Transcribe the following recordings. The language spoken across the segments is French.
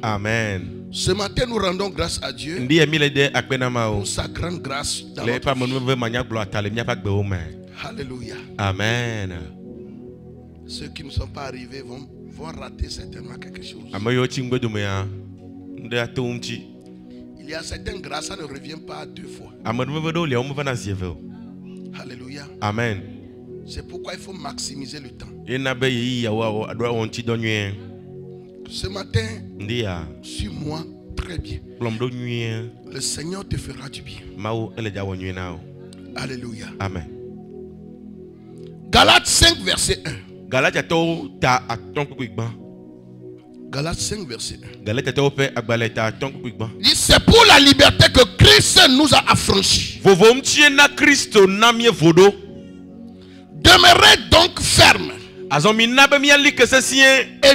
Amen. Ce matin, nous rendons grâce à Dieu pour sa grande grâce dans notre vie. Alléluia. Amen. Ceux qui ne sont pas arrivés vont rater certainement quelque chose. Il y a certaines grâces, ça ne revient pas deux fois. Alléluia. Amen. C'est pourquoi il faut maximiser le temps. Ce matin, suis-moi très bien. Le Seigneur te fera du bien. Alléluia. Amen. Galates 5, verset 1. Galates 5, verset 1. Il dit, c'est pour la liberté que Christ nous a affranchis. Demeurez donc fermes. Et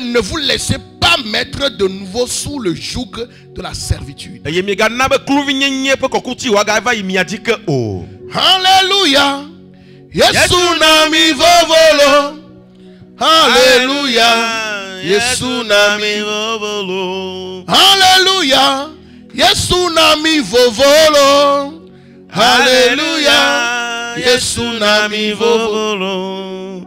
ne vous laissez pas mettre de nouveau sous le joug de la servitude. Alléluia. Yesu nami vovolo. Alléluia. Yesu nami vovolo. Alléluia. Yesu nami vovolo. Alléluia. Yesu nami vovolo.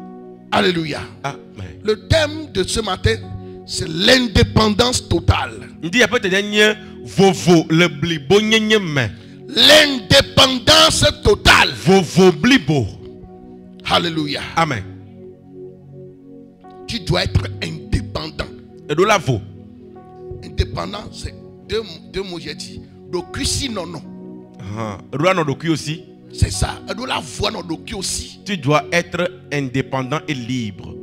Alléluia. Amen. Le thème de ce matin, c'est l'indépendance totale. L'indépendance totale. Alléluia. Amen. Tu dois être indépendant. Indépendant, c'est deux mots j'ai dit. C'est ça. Tu dois être indépendant et libre.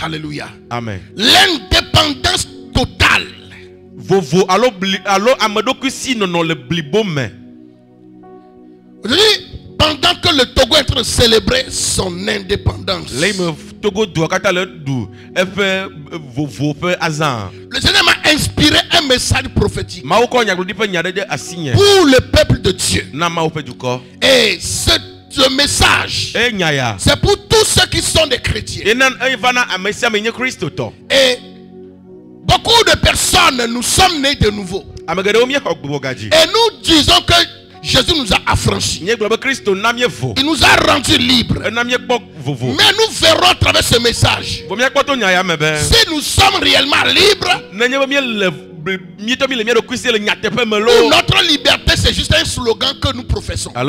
Alléluia. Amen. L'indépendance totale. Pendant que le Togo est en train de célébrer son indépendance, le Seigneur m'a inspiré un message prophétique pour le peuple de Dieu. Et ce message, c'est pour tous ceux qui sont des chrétiens. Et beaucoup de personnes, nous sommes nés de nouveau. Et nous disons que Jésus nous a affranchis. Il nous a rendus libres. Mais nous verrons à travers ce message, si nous sommes réellement libres, notre liberté c'est juste un slogan que nous professons. Parce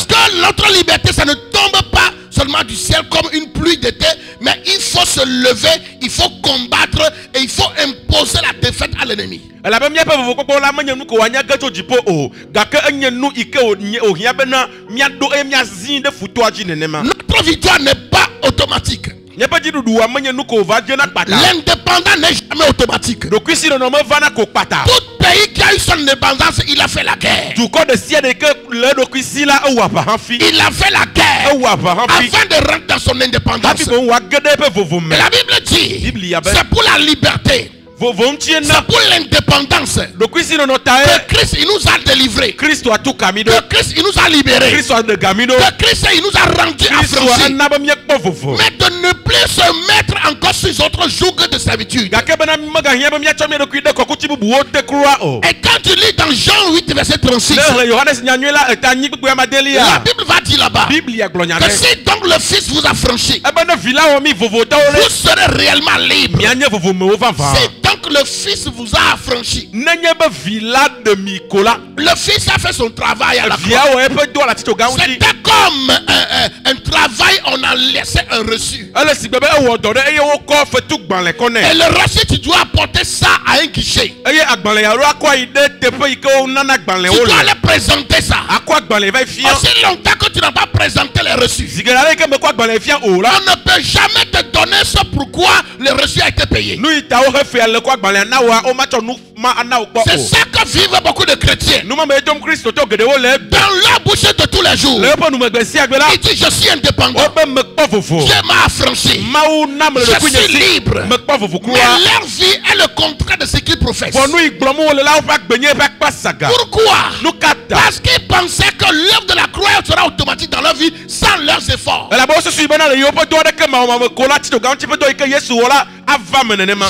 que notre liberté, ça ne tombe pas seulement du ciel comme une pluie d'été, mais il faut se lever, il faut combattre et il faut imposer la défaite à l'ennemi. Notre victoire n'est pas automatique. L'indépendant n'est jamais automatique. Tout pays qui a eu son indépendance, il a fait la guerre. Il a fait la guerre afin de rentrer dans son indépendance. Et la Bible dit, c'est pour la liberté, c'est pour l'indépendance que Christ il nous a délivrés, que Christ il nous a libérés, que Christ il nous a rendus affranchis. Mais de ne plus se mettre encore sur notre joug de servitude. Et quand tu lis dans Jean 8 verset 36, la Bible va dire là-bas que si donc le Fils vous a franchi, vous serez réellement libre. Si donc le Fils vous a affranchi, le Fils a fait son travail à la croix. C'était comme un travail, on a laissé un reçu. Et le reçu, tu dois apporter ça à un guichet. Tu dois aller présenter ça. Aussi longtemps que tu n'as pas présenté les reçus, on ne peut jamais te donner ce pourquoi le reçu a été payé. C'est ça que vivent beaucoup de chrétiens dans leur bouche de tous les jours. Il dit je suis indépendant, Dieu m'a affranchi, je suis libre. Mais leur vie est le contraire de ce qu'ils professent. Pourquoi? Parce qu'ils pensaient que l'œuvre de la croix sera automatique dans leur vie sans leurs efforts.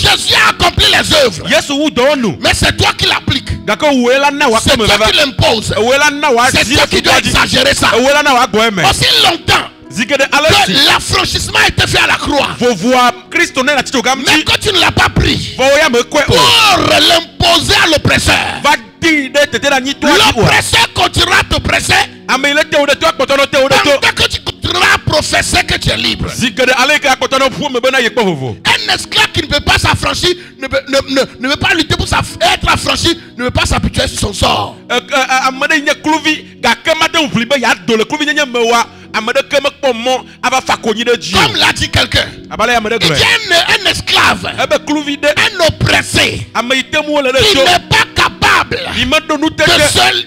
Jésus a accompli les œuvres. Mais c'est toi qui l'appliques. C'est toi qui l'imposes. C'est toi qui dois exagérer ça. Aussi longtemps que l'affranchissement a été fait à la croix. Mais quand tu ne l'as pas pris pour l'imposer à l'oppresseur, l'oppresseur continuera à t'oppresser. Tant que tu continueras à professer que tu es libre. Un esclave qui ne peut pas s'affranchir, ne peut pas lutter pour être affranchi, ne peut pas s'habituer sur son sort. Comme l'a dit quelqu'un, il y a un esclave, un oppressé, qui n'est pas capable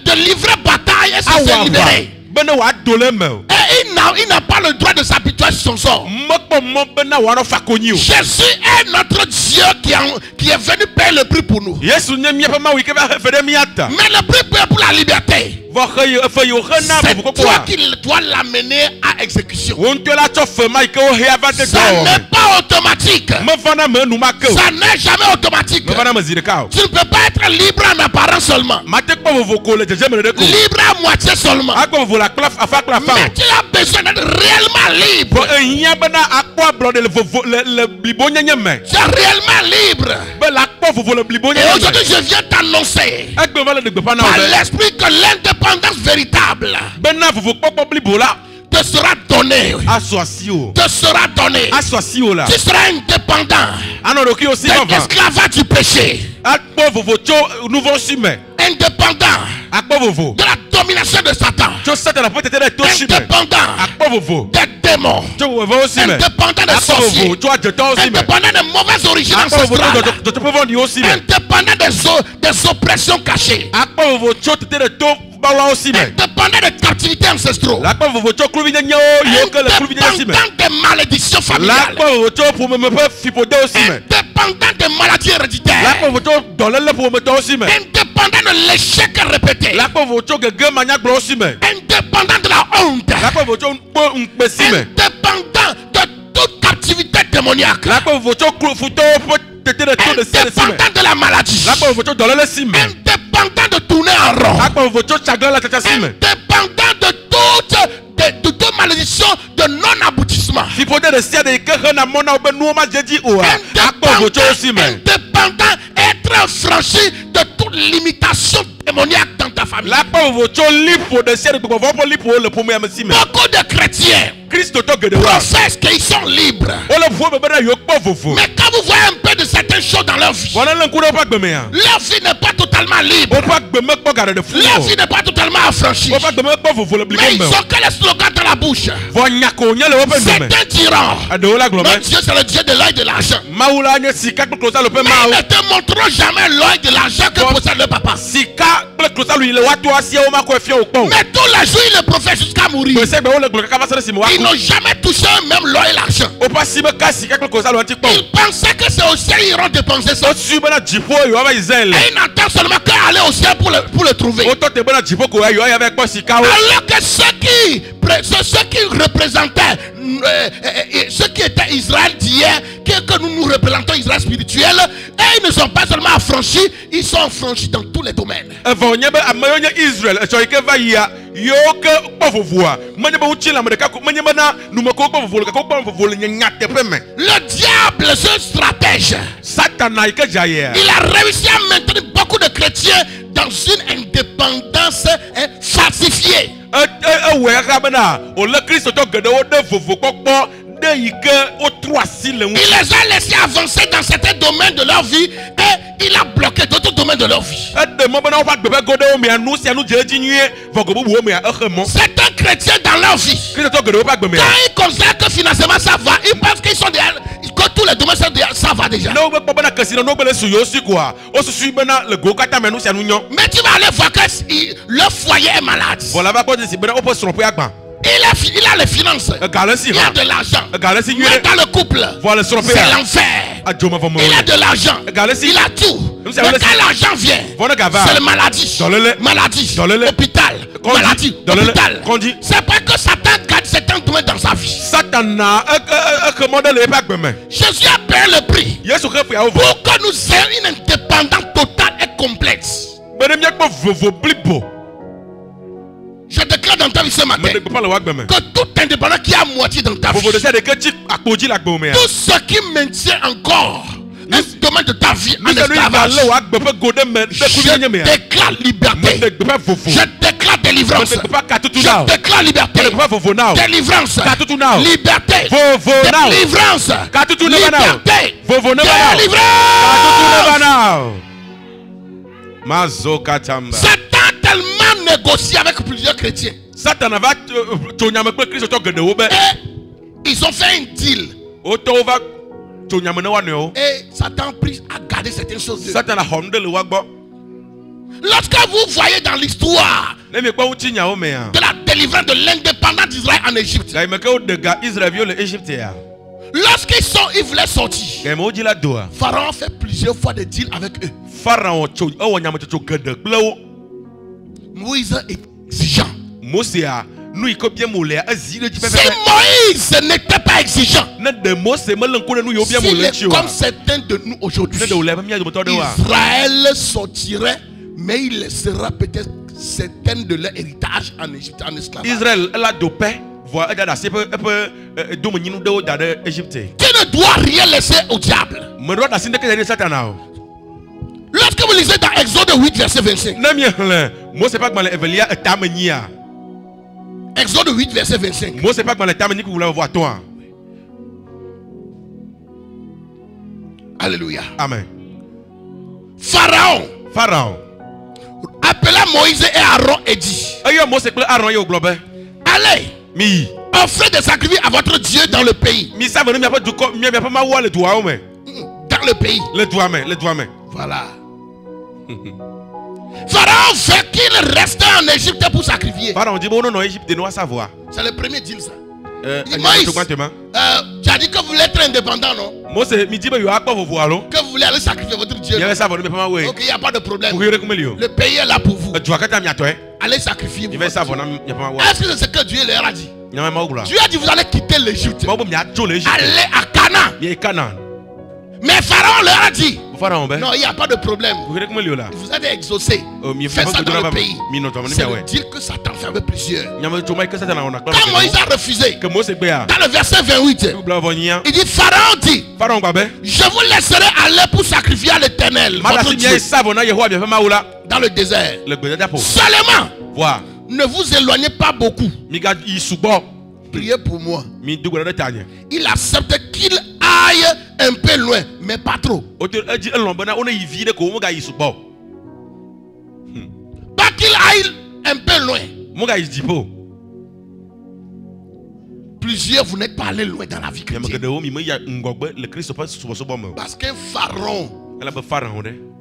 de livrer bataille et de se libérer. Et il n'a pas le droit de s'habituer sur son sort. Jésus est notre Dieu qui est venu payer le prix pour nous. Mais le prix pour la liberté, c'est toi qui dois l'amener à exécution. Ça n'est pas automatique. Ça n'est jamais automatique. Tu ne peux pas être libre en apparence seulement. Libre à moitié seulement. Mais tu as besoin d'être réellement libre. Tu es réellement libre. Et aujourd'hui je viens t'annoncer par l'esprit que l'indépendance véritable te sera donnée. Te sera donnée. Tu seras indépendant de l'esclavage du péché. Indépendant de la domination de Satan. Indépendant des démons. Indépendant des sorciers. Indépendant des mauvaises origines ancestrales. Indépendant des oppressions cachées. Indépendant des captivités ancestrales. Indépendant des malédictions familiales. Indépendant des maladies héréditaires. Indépendant de l'échec répété. Indépendant de la honte. Indépendant de toute captivité démoniaque. Indépendant de la maladie. Indépendant de tourner en rond. Indépendant de toute malédiction de non-aboutissement. Indépendant, être affranchi de toute limitation démoniaque dans ta famille. Beaucoup de chrétiens professent qu'ils sont libres. Mais quand vous voyez un peu de certaines choses dans leur vie, leur vie n'est pas totalement libre. Leur vie n'est pas totalement affranchie. Mais ils ont que les slogans dans la bouche. C'est un tyran. Notre Dieu, c'est le Dieu de l'œil de l'argent. Mais ils ne te montreront jamais l'œil de l'argent que possède le papa. Mais tous les jours, ils le prophètent jusqu'à mourir. Ils n'ont jamais touché même l'or et l'argent. Ils pensaient que c'est au ciel ils iront dépenser ça. Et ils n'attendent seulement qu'à aller au ciel pour le trouver. Alors que ceux qui représentaient, ceux qui étaient Israël d'hier, que nous représentons Israël spirituel, et ils ne sont pas seulement affranchis, ils sont affranchis dans tous les domaines. Le diable, ce stratège, il a réussi à maintenir beaucoup de chrétiens dans une indépendance falsifiée. Il les a laissés avancer dans certains domaines de leur vie et il a bloqué d'autres domaines de leur vie. Certains chrétiens dans leur vie, quand ils considèrent que financièrement ça va, ils pensent qu'ils sont derrière, que tous les domaines ça va déjà. Mais tu vas aller voir que leur foyer est malade. Il a les finances, il a de l'argent. Mais dans le couple, c'est l'enfer. Il a de l'argent. Il a tout. Mais quand l'argent vient, c'est la maladie. Maladie. Hôpital. Maladie. Hôpital. C'est pas que Satan garde cet endroit dans sa vie. Jésus a payé le prix pour que nous ayons une indépendance totale et complète. Je déclare dans ta vie ce matin que tout indépendant qui a moitié dans ta vie, tout ce qui maintient encore un domaine de ta vie en esclavage, je déclare liberté, je déclare délivrance, je déclare liberté, délivrance, liberté, délivrance, liberté, délivrance. Satan tellement négocié avec plusieurs chrétiens. Et ils ont fait un deal. Et Satan a gardé certaines choses. Lorsque vous voyez dans l'histoire de la délivrance de l'indépendance d'Israël en Égypte, lorsqu'ils voulaient sortir, Pharaon fait plusieurs fois des deals avec eux. Moïse est exigeant. Si Moïse n'était pas exigeant, s'il est comme certains de nous aujourd'hui, Israël sortirait, mais il laissera peut-être certaines de leur héritage en Égypte, en esclavage. Israël, tu ne dois rien laisser au diable. Lorsque vous lisez dans Exode 8, verset 25, Exode 8, verset 25, alléluia. Amen. Pharaon appela Moïse et Aaron et dit: allez, offrez des sacrifices à votre Dieu dans le pays. Dans le pays. Voilà. Pharaon veut qu'il reste en Égypte pour sacrifier. C'est le premier deal, ça. Moïse, tu as dit que vous voulez être indépendant, non? Que vous voulez aller sacrifier votre Dieu. Ok, il n'y a pas de problème. Le pays est là pour vous. Allez sacrifier votre Dieu. Est-ce que c'est ce que Dieu leur a dit? Dieu a dit: vous allez quitter l'Égypte. Allez à Canaan. Mais Pharaon leur a dit: non, il n'y a pas de problème. Vous êtes exaucés. Faites ça dans le pays. C'est le deal que Satan fait avec plusieurs. Quand Moïse a refusé, dans le verset 28, il dit: Pharaon dit: je vous laisserai aller pour sacrifier à l'Éternel votre Dieu dans le désert. Seulement, ne vous éloignez pas beaucoup. Priez pour moi. Il accepte qu'il aille un peu loin, mais pas trop. Pas qu'il aille un peu loin. Plusieurs, vous n'êtes pas allés loin dans la vie chrétienne. Parce qu'un pharaon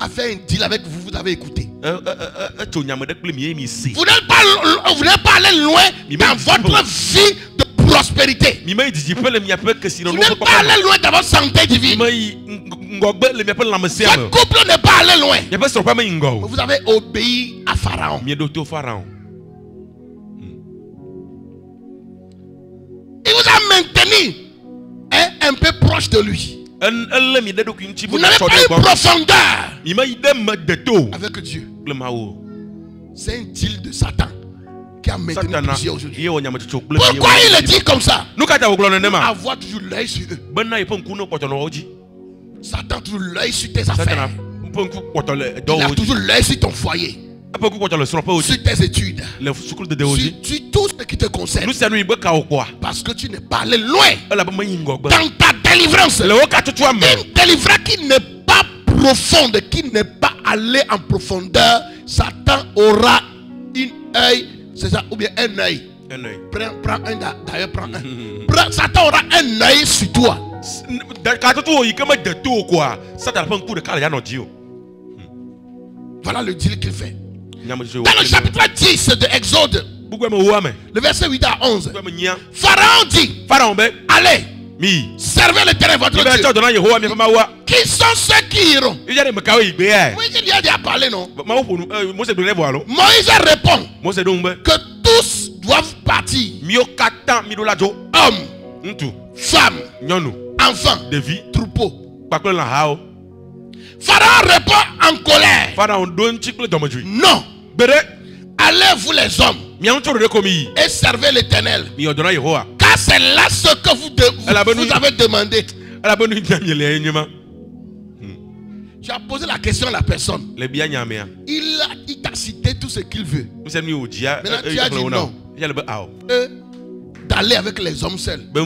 a fait un deal avec vous, vous avez écouté. Vous n'êtes pas allé loin dans votre vie de prospérité. Vous n'êtes pas allé loin dans votre santé divine. Votre couple n'est pas allé loin. Vous avez obéi à Pharaon. Il vous a maintenu un peu proche de lui. Vous n'avez pas eu profondeur avec Dieu. C'est un deal de Satan qui a maintenu plusieurs aujourd'hui. Pourquoi il le dit comme ça? Avoir toujours l'œil sur eux. Satan a toujours l'œil sur tes affaires. Il a toujours l'œil sur ton foyer, sur tes études, sur tout ce qui te concerne. Parce que tu n'es pas allé loin dans ta délivrance. Une délivrance qui n'est pas profonde, qui n'est pas allée en profondeur, Satan aura un œil, c'est ça, ou bien un œil. Prends un, d'ailleurs prends un. Satan aura un œil sur toi. Voilà le deal qu'il fait. Dans le chapitre 10 de Exode, le verset 8 à 11, Pharaon dit: allez, Servez l'Éternel votre Dieu. Qui sont ceux qui iront? Moïse lui a déjà parlé, non? Moïse répond que tous doivent partir. Hommes, femmes, enfants, troupeaux. Pharaon répond en colère. Non. Allez vous les hommes et servez l'Éternel. Car c'est là ce que vous avez demandé. Tu as posé la question à la personne. Il t'a cité tout ce qu'il veut. Maintenant tu as dit non. D'aller avec les hommes seuls. De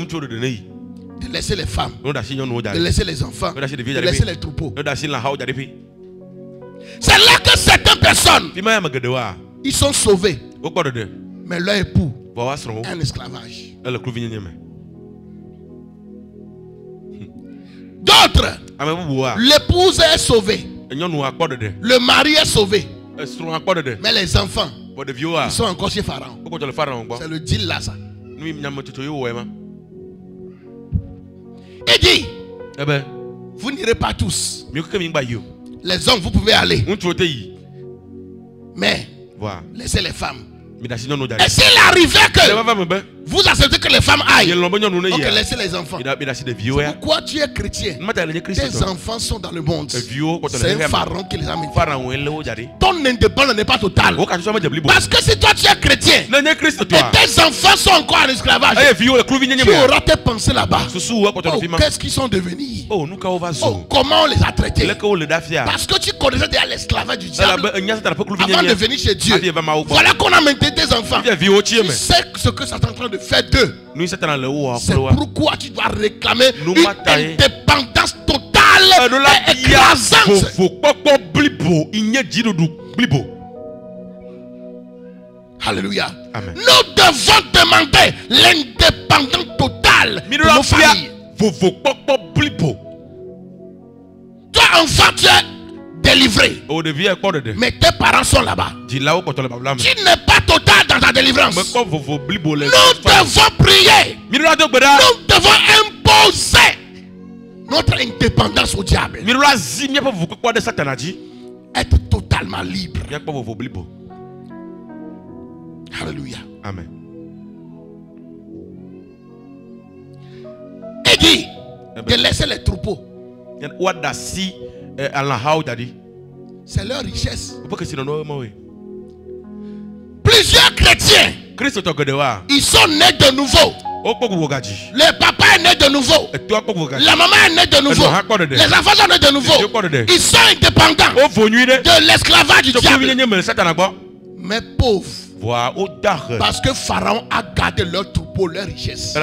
laisser les femmes. De laisser les enfants. De laisser les troupeaux. C'est là que certaines personnes, ils sont sauvés. Mais leur époux est un esclavage. D'autres, l'épouse est sauvée. Le mari est sauvé. Mais les enfants, ils sont encore chez Pharaon. C'est le deal là, ça. Il dit, vous n'irez pas tous. Les hommes, vous pouvez aller. Mais laissez les femmes. Et s'il arrivait que vous acceptez que les femmes aillent, ok, laissez les enfants. Pourquoi tu es chrétien? Tes enfants sont dans le monde. C'est un pharaon qui les a mis. Ton indépendance n'est pas totale. Parce que si toi tu es chrétien et tes enfants sont encore en esclavage, tu auras tes pensées là-bas. Qu'est-ce qu'ils sont devenus? Comment on les a traités? Parce que tu connaissais déjà l'esclavage du diable avant de venir chez Dieu. Voilà qu'on a maintenu tes enfants. Tu sais ce que ça est en train de faire d'eux. C'est pourquoi tu dois réclamer une indépendance totale et écrasante. Alléluia. Amen. Nous devons demander l'indépendance totale de nos familles. Toi, enfant, tu es délivré. Mais tes parents sont là-bas. Tu n'es pas total dans ta délivrance. Nous devons prier. Nous devons imposer notre indépendance au diable. Être totalement libre. Alléluia. Amen. Il dit de laisser les troupeaux. C'est leur richesse. Plusieurs chrétiens, ils sont nés de nouveau. Le papa est né de nouveau. La maman est née de nouveau. Les enfants sont nés de nouveau. Ils sont indépendants de l'esclavage du diable. Mais pauvres, parce que Pharaon a gardé leur troupeau, leur richesse.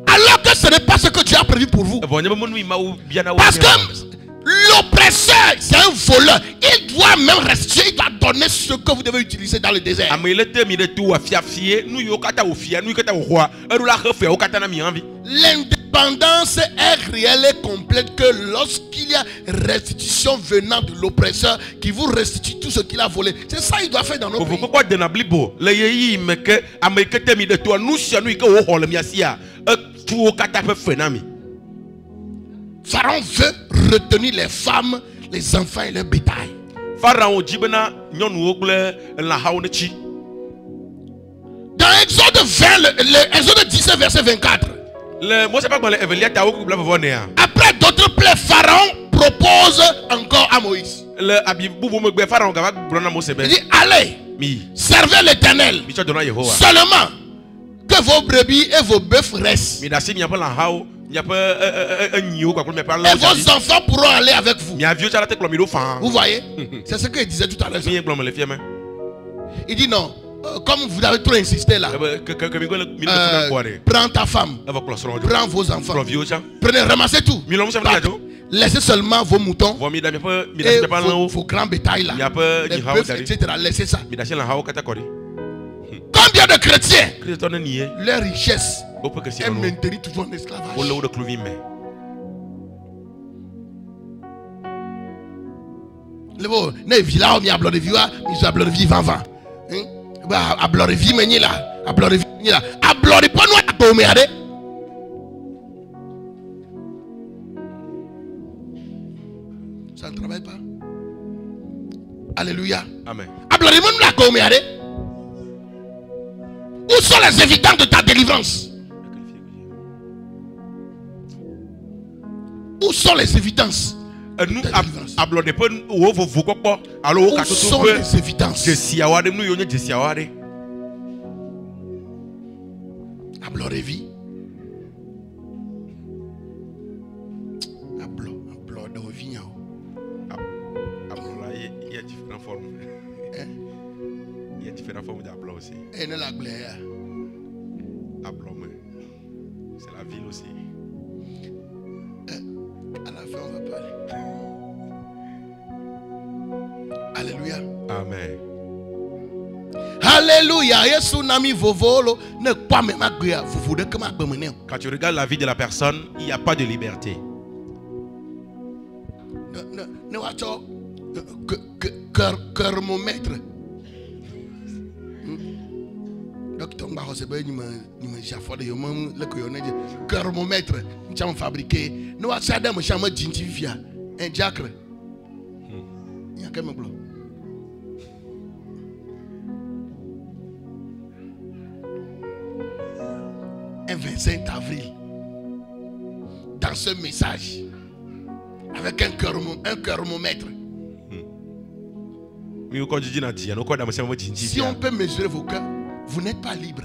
Alors que ce n'est pas ce que Dieu a prévu pour vous. Parce que l'oppresseur, c'est un voleur. Il doit même restituer, il doit donner ce que vous devez utiliser dans le désert. L'indépendance est réelle et complète que lorsqu'il y a restitution venant de l'oppresseur qui vous restitue tout ce qu'il a volé. C'est ça qu'il doit faire dans nos pays. Pharaon veut retenir les femmes, les enfants et le bétail. Dans Exode 20, Exode 17, verset 24. Après d'autres plaies, Pharaon propose encore à Moïse. Il dit, allez, servez l'Éternel. Seulement que vos brebis et vos bœufs restent. Et vos enfants pourront aller avec vous. Vous voyez? C'est ce qu'il disait tout à l'heure. Il dit non. Comme vous avez trop insisté là, prends ta femme, prends vos enfants, prenez, ramassez tout, laissez seulement vos moutons et vos grands bétails là, les bœufs, etc. Laissez ça. Combien de chrétiens, leur richesse est maintenue toujours en esclavage? Le beau, ne villa, mi ablo de vivre, mi so ablo de vivre vivant. Ba ablo de vivre menye là, ablo de vivre là, ablo de pas nous to me ade. Ça ne travaille pas. Alléluia. Amen. Ablo de mon la ko me ade. Où sont les évidents de ta délivrance? Où sont les évidences? Où sont les évidences? Ablo de vie. Ablo de vie. Ablo là, il y a différentes formes. Il y a différentes formes d'ablo aussi. Et ne la glaire. Ablo, c'est la ville aussi. À la fin, on va parler. Alléluia. Amen. Alléluia. Quand tu regardes la vie de la personne, il n'y a pas de liberté. Thermomètre. Thermomètre. Nous avons fabriqué. Nous avons fait un diacre. Il y a quel bloc? Un 25 avril, dans ce message, avec un thermomètre. Si on peut mesurer vos cœurs, vous n'êtes pas libre.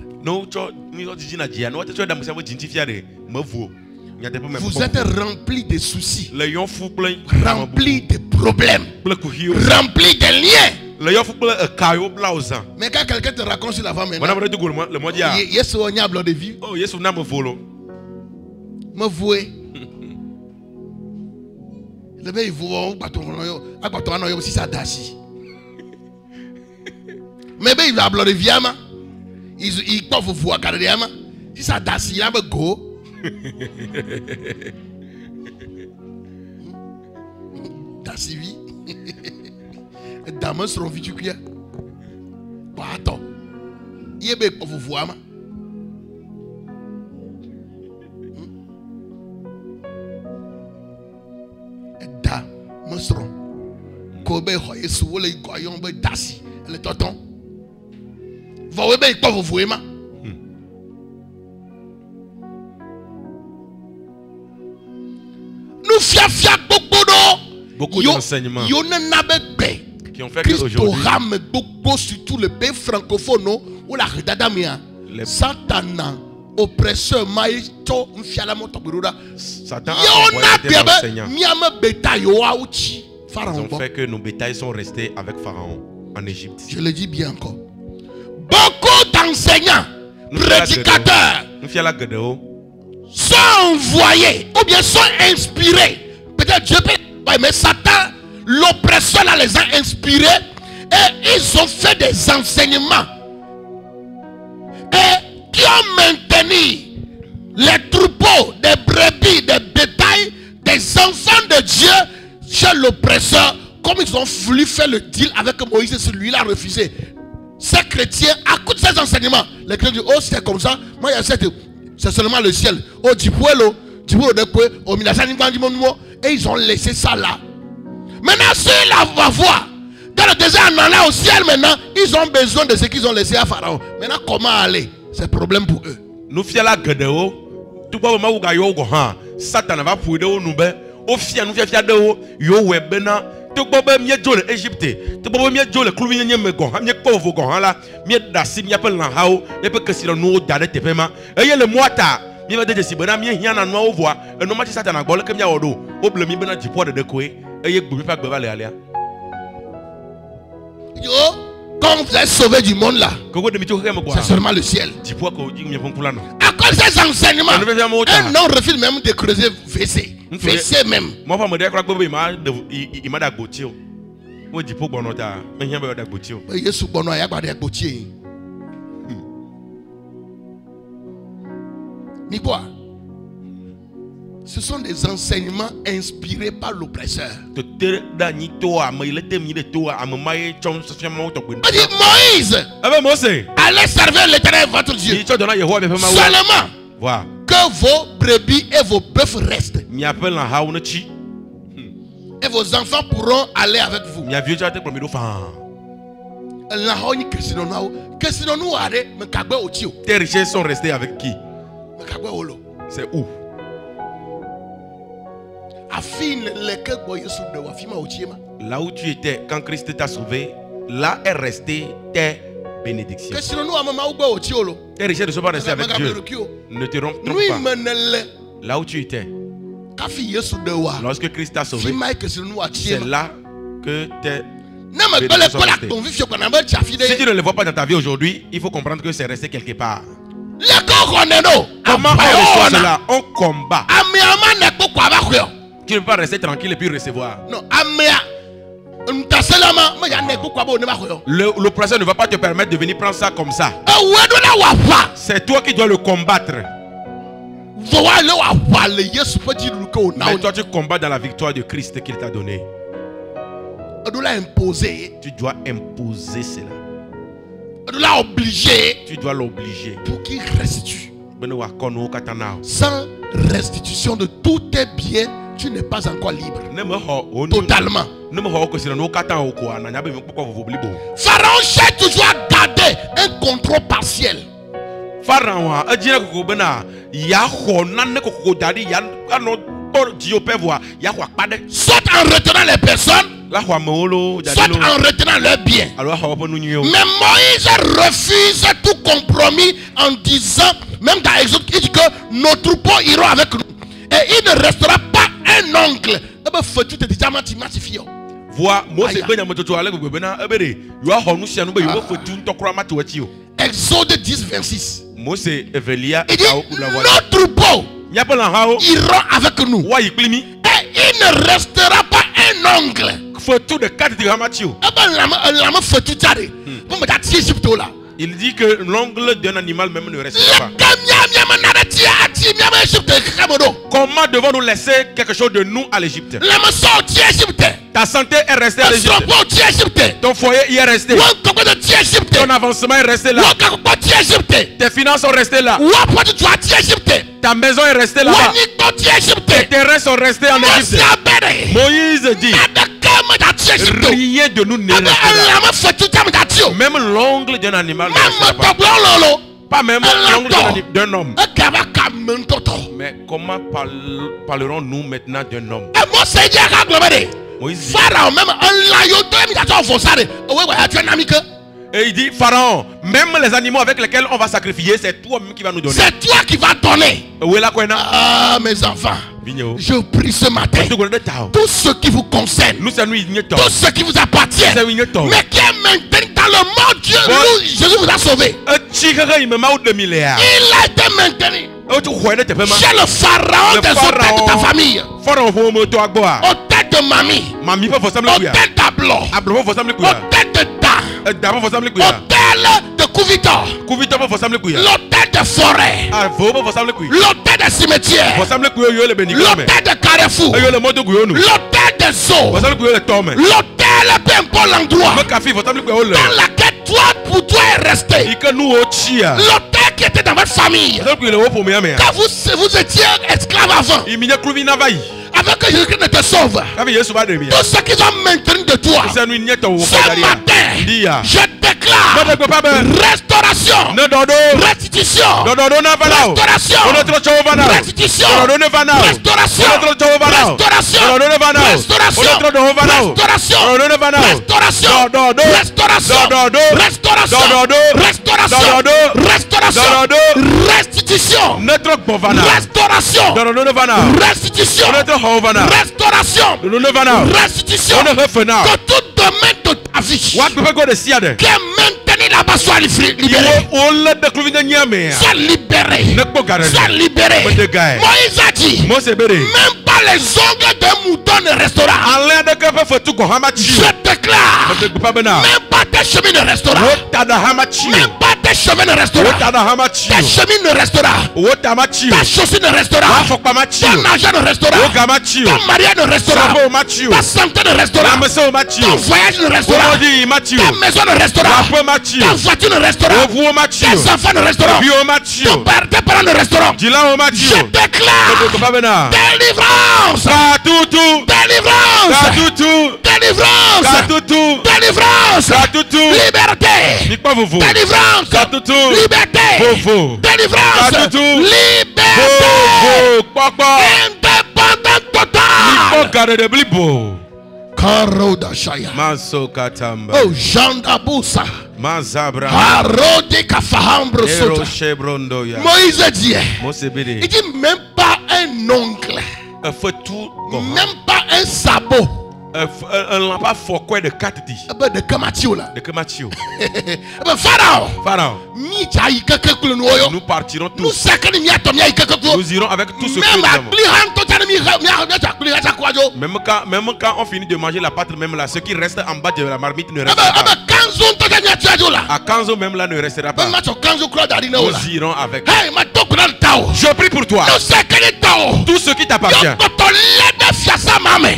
Vous êtes rempli de soucis, rempli de problèmes, rempli de liens. Mais quand quelqu'un te raconte sur la femme, yes, on y a de vie. Oh, yes, on a me follow. Me vouer. Le mec, il faut aussi ça dashi. Mais il va de vie. Il peut vous voir carrément. Si ça dashi, il va go. Dashi, oui. Dames seront vite cuillères. Attends. Il est pour vous voir. Dames seront. Kobe hoye soule goyon be dasi. Le tonton. Vous voyez pas vous voir. Nous fia beaucoup d'enseignements qui ont fait qu'aujourd'hui, surtout le pays francophone, où la redadamia, Satan, oppresseur, maïto, Satan a envoyé des enseignants. Ils ont fait que nos bétails sont restés avec Pharaon en Égypte. Je le dis bien encore. Beaucoup d'enseignants, prédicateurs, sont envoyés ou bien sont inspirés. Peut-être Dieu peut, mais Satan, l'oppresseur là, les a inspirés et ils ont fait des enseignements et qui ont maintenu les troupeaux, des brebis, des bétails, des enfants de Dieu chez l'oppresseur. Comme ils ont voulu faire le deal avec Moïse, celui-là a refusé. Ces chrétiens, à cause de ces enseignements, les chrétiens disent, oh c'est comme ça, moi il y a cette, c'est seulement le ciel. Oh du poêle, au et ils ont laissé ça là. Maintenant, ceux là va voir. Dans le désert, on en a au ciel maintenant. Ils ont besoin de ce qu'ils ont laissé à Pharaon. Maintenant, comment aller? C'est problème pour eux. Nous fions la gueule. Tout le monde va y Satan va pour nous. Au fia, nous fions de haut. Yo webena. Tout le monde mieux jouer l'Égypte. Tout le monde mieux jouer le clou. Mieux me gon. Mieux pauvre gon là. Mieux d'assis. Mieux appelle l'enhao. Mieux que si nous d'arrêter tes paiements. Et le mois tard. Mieux de si bonam mieux rien à nous au voir. Et nous match Satan à bol comme ya odo. Au bleu mieux bena du poids de décorer. Et il ne pas aller aller. Quand vous êtes sauvé du monde là, c'est seulement le ciel. À cause de ces enseignements, un homme refuse même de creuser WC. WC même. Ni quoi? Ce sont des enseignements inspirés par l'oppresseur. On dit Moïse, allez servir l'Éternel votre Dieu. Seulement que vos brebis et vos bœufs restent. Et vos enfants pourront aller avec vous. Tes richesses sont restées avec qui? C'est où? Là où tu étais quand Christ t'a sauvé, là est resté tes bénédictions. Tes richesses ne sont pas restées avec Dieu. Ne te trompe pas. Là où tu étais, lorsque Christ t'a sauvé, c'est là que tes bénédictions sont restées. Si tu ne les vois pas dans ta vie aujourd'hui, il faut comprendre que c'est resté quelque part. Comment on reçoit cela? On combat. Tu ne peux pas rester tranquille et puis recevoir. Non. L'oppresseur ne va pas te permettre de venir prendre ça comme ça. C'est toi qui dois le combattre. Mais toi tu combats dans la victoire de Christ qu'il t'a donné. Tu dois imposer cela. Tu dois l'obliger pour qu'il restitue. Sans restitution de tous tes biens, tu n'es pas encore libre. Totalement. Pharaon cherche toujours à garder un contrôle partiel. Soit en retenant les personnes, soit en retenant leurs biens. Mais Moïse refuse tout compromis en disant, même dans Exode, il dit que nos troupeaux iront avec nous. Et il ne restera pas un ongle. Exode 10, 26. Il dit, nos troupeaux iront avec nous. Et il ne restera pas un ongle. Il dit que l'ongle d'un animal même ne reste pas. Comment devons-nous laisser quelque chose de nous à l'Égypte? Ta santé est restée à l'Égypte. Ton foyer y est resté. Ton avancement est resté là. Tes finances sont restées là. Ta maison est restée là-bas. Tes terrains sont restés en Égypte. Moïse dit, rien de nous ne restera. Même l'ongle d'un animal ne restera pas. Pas même l'ongle d'un homme. Mais comment parlerons-nous maintenant d'un homme? Moïse dit, Pharaon, même et il dit, Pharaon, même les animaux avec lesquels on va sacrifier, c'est toi-même qui vas nous donner. C'est toi qui vas donner. Ah, mes enfants, je prie ce matin, tout ce qui vous concerne, tout ce qui vous appartient, mais qui est maintenu dans le monde, Dieu, Jésus vous a sauvé. Il a été maintenu chez le pharaon des autres de ta famille, aux têtes de mamie, aux têtes d'Ablo, aux têtes de Da, l'hôtel de Kouvita, l'hôtel de forêt, l'hôtel de cimetière, l'hôtel de Carrefour, l'hôtel de Zoo, l'hôtel peu importe l'endroit dans laquelle pour toi est resté, l'hôtel qui était dans votre famille, quand vous étiez esclave avant, avant que Jésus-Christ ne te sauve, tout ce qu'ils ont maintenu de toi, ce matin, je déclare restauration, restitution, restauration, restitution, restauration, restitution, que tout domaine de ta vie qui est maintenu là-bas soit libéré. Soit libéré. Moïse a dit, même pas les ongles d'un mouton ne resteront. Je déclare, même pas tes tes chemins ne resteront. Même pas tes chemins ne resteront. Tes chemins ne resteront. Ta chaussure ne restera. Ton argent ne restera. Ton mariage ne restera. Ta santé ne restera. Ton voyage ne restera. Ta maison ne restera. Ta voiture ne restera. Tes enfants ne resteront. Tes parents ne resteront. Je déclare délivrance. Délivrance. Liberté. Délivrance. Liberté. Délivrance. Liberté. Indépendant total. Karodashaya. Oh, Jandabusa. Harode Kafahambro Sota. Moïse dit, il dit même pas un ongle, même pas un sabot. Pas fort quoi de 4 dit. De Kamatio là. De Kamatio. Pharaon. Nous partirons tous. Nous irons avec tout ce que nous avons. Même quand on finit de manger la pâte, même là, ce qui reste en bas de la marmite ne restera pas. À 15 même là ne restera pas. Nous irons avec. Je prie pour toi. Tout ce qui t'appartient,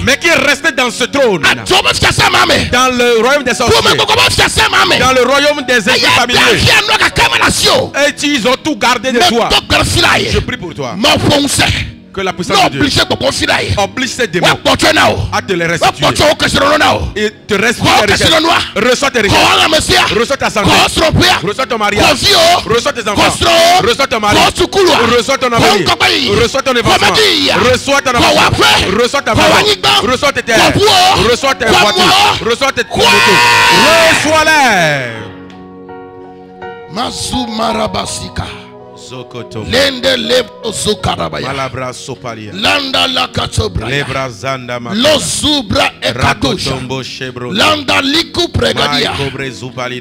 mais qui est resté dans ce trône, dans le royaume des sorciers, dans le royaume des esprits familiers, et ils ont tout gardé de toi. Je prie pour toi. Que la puissance de Dieu oblige ces démons à te les restituer et te restituer tes richesses. Reçois tes richesses, reçois ta santé, reçois ton mariage, reçois tes enfants, reçois ton mari, reçois ton avenir, reçois ton évancement, reçois ton avenir, reçois ta maison, reçois tes terres, reçois tes voitures, reçois tes motos, reçois-les. Mazu Marabasika. Lende lebo zukarabaya. Malabra sopalia. Landa la katobra. Lebra zanda ma. Lozubra ekadosha. Landa liku pregadia.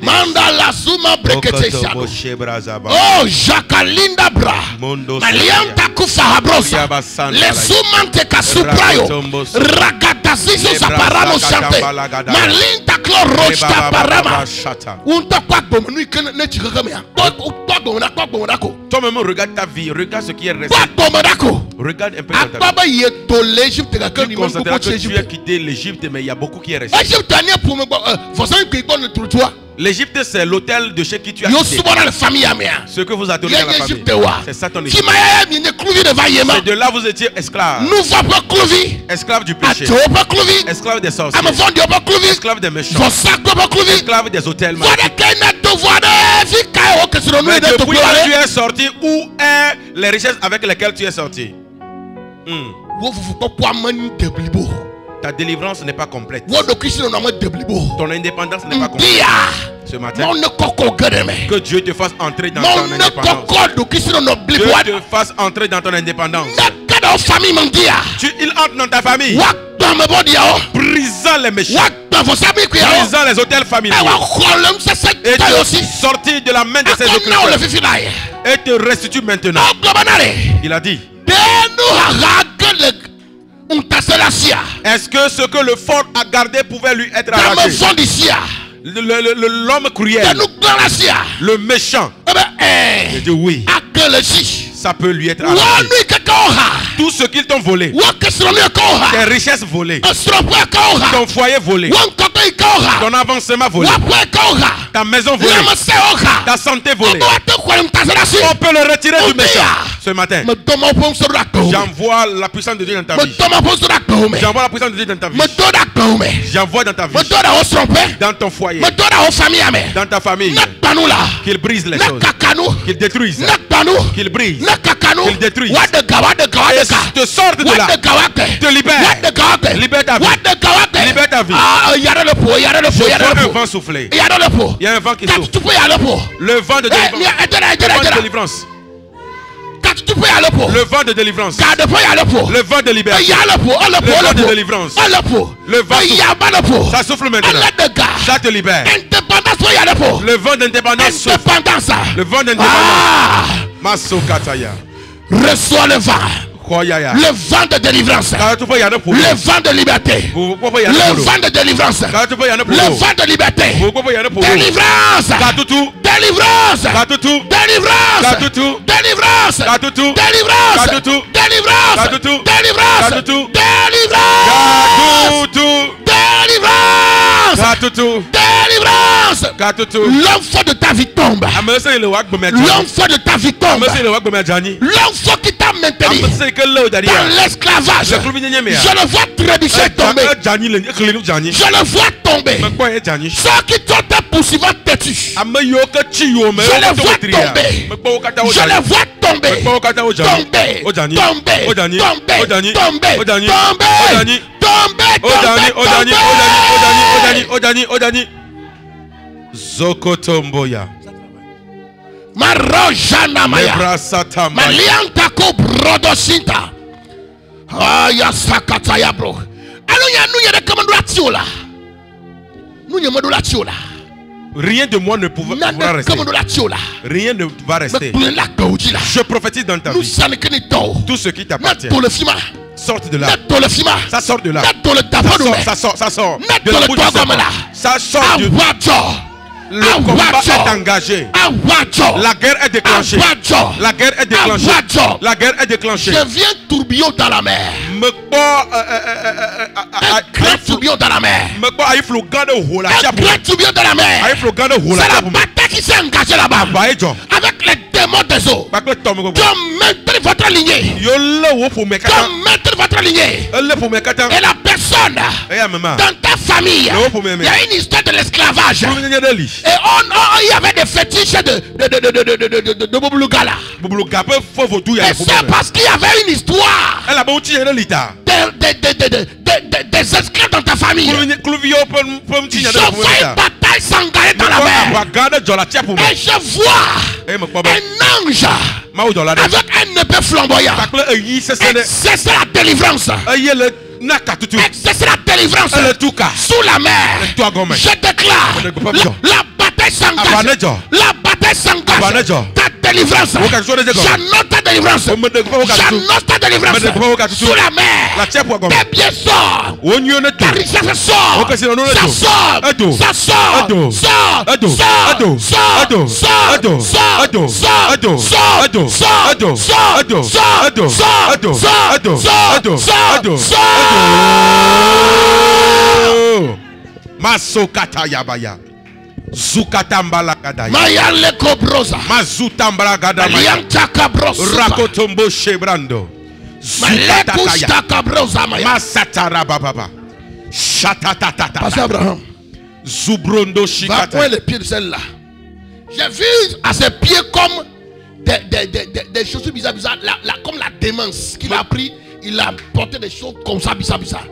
Manda la suma breketesha. Oh jakalinda bra. Malianta kufa habrosa. Le sumante kasuprayo. Ragatasiso saparano chante. Malinta klorosta parama. Unta kwa bomnu ikene nechikakamea. Toi-même regarde ta vie, regarde ce qui est resté. Regarde un peu dans ta vie. Tu constateras que tu as quitté l'Égypte, mais il y a beaucoup qui est resté. L'Égypte, c'est l'hôtel de chez qui tu as quitté. Ce que vous adorez dans la famille, c'est ça ton Égypte. C'est de là vous étiez esclaves. Esclaves du péché. Esclaves des sorciers. Esclaves des méchants. Esclaves des hôtels magiques. Mais depuis que tu es sorti, où est les richesses avec lesquelles tu es sorti? Ta délivrance n'est pas complète. Ton indépendance n'est pas complète. Ce matin, que Dieu te fasse entrer dans ton indépendance. Dieu te fasse entrer dans ton indépendance. Il entre dans ta famille, brisant les méchants, brisant les hôtels familiaux, et te sortir de la main de ses occupations et te restitue maintenant. Il a dit, est-ce que ce que le fort a gardé pouvait lui être arraché? L'homme cruel, le méchant, il dit oui, ça peut lui être arraché. Tout ce qu'ils t'ont volé, tes richesses volées, ton foyer volé, ton avancement volé, ta maison volée, ta santé volée, on peut le retirer du méchant. Ce matin, j'envoie la puissance de Dieu dans ta vie. J'envoie la puissance de Dieu dans ta vie. J'envoie dans ta vie, dans ton foyer, dans ta famille, qu'il brise les choses, qu'il détruise, qu'il brise, qu'il détruise, et te sorte de là, te libère, libère ta vie, libère ta vie. Je vois un vent souffler. Il y a un vent qui souffle. Le vent de délivrance. Le vent de délivrance. Le vent de liberté. Le vent de délivrance. Le vent, ça souffle maintenant. Ça te libère. Le vent d'indépendance souffle. Le vent d'indépendance. Masokataya. Reçois le vent. Le vent de délivrance. Le vent de liberté. Le vent de délivrance. Le vent de liberté. Délivrance. Délivrance. Délivrance. Délivrance. Délivrance. Délivrance. Délivrance. L'homme fort de ta vie tombe. L'homme fort de ta vie tombe. L'homme fort qui t'a maintenu dans l'esclavage. Je le vois trébucher tomber. Je le vois tomber. Ceux qui t'ont été poursuivants têtus. Je les vois tomber. Je les vois tomber. Odani. Zokotomboya. Marojana Maya. Maliantako Brodosinta. Aya Sakataya bro. Alors nous y a des commandes là. Nous y a des là. Rien de moi ne pourra rester. Rien ne va rester. Je prophétise dans ta vie. Tout ce qui t'appartient. Sorte de là. Ça sort de là. Ça sort. De la bouche de ça sort du. Le combat est engagé. La guerre est déclenchée. La guerre est déclenchée. La guerre est déclenchée. Je viens tourbillon dans la mer. Grand tourbillon dans la mer. Grand tourbillon dans la mer. C'est la bataille qui s'est engagée là-bas. Avec les démons des eaux. Comme maintenir votre lignée. Comme maintenir votre lignée. Et la personne dans ta famille. Il y a une histoire de l'esclavage. Et il y avait des fétiches de Bouboulugala. Et c'est parce qu'il y avait une histoire des esclaves dans ta famille. Je vois une bataille s'engager dans la mer. Et je vois un ange avec un épée flamboyant. C'est la délivrance. C'est la délivrance sous la mer. Je déclare la bataille s'engage. La bataille s'engage. Ta délivrance. J'annonce ta délivrance. J'annonce ta délivrance sous la mer. Tes pieds sortent. Ta richesse sort. Ça sort. Ça sort. Masokata yabaya. Zukatambala gadaya. Maya leko brosa. Mazutambala gadaya. Liantaka brosa. Rakotombo shebrando. Zukataka brosa maya. Masatara baba. Shatatatata. Pasteur Abraham. Zubrondo shikata. Va prendre les pieds de celle-là. J'ai vu à ses pieds comme des choses bizarres, comme la démence qu'il a pris. Il a porté des choses comme ça, bizarre.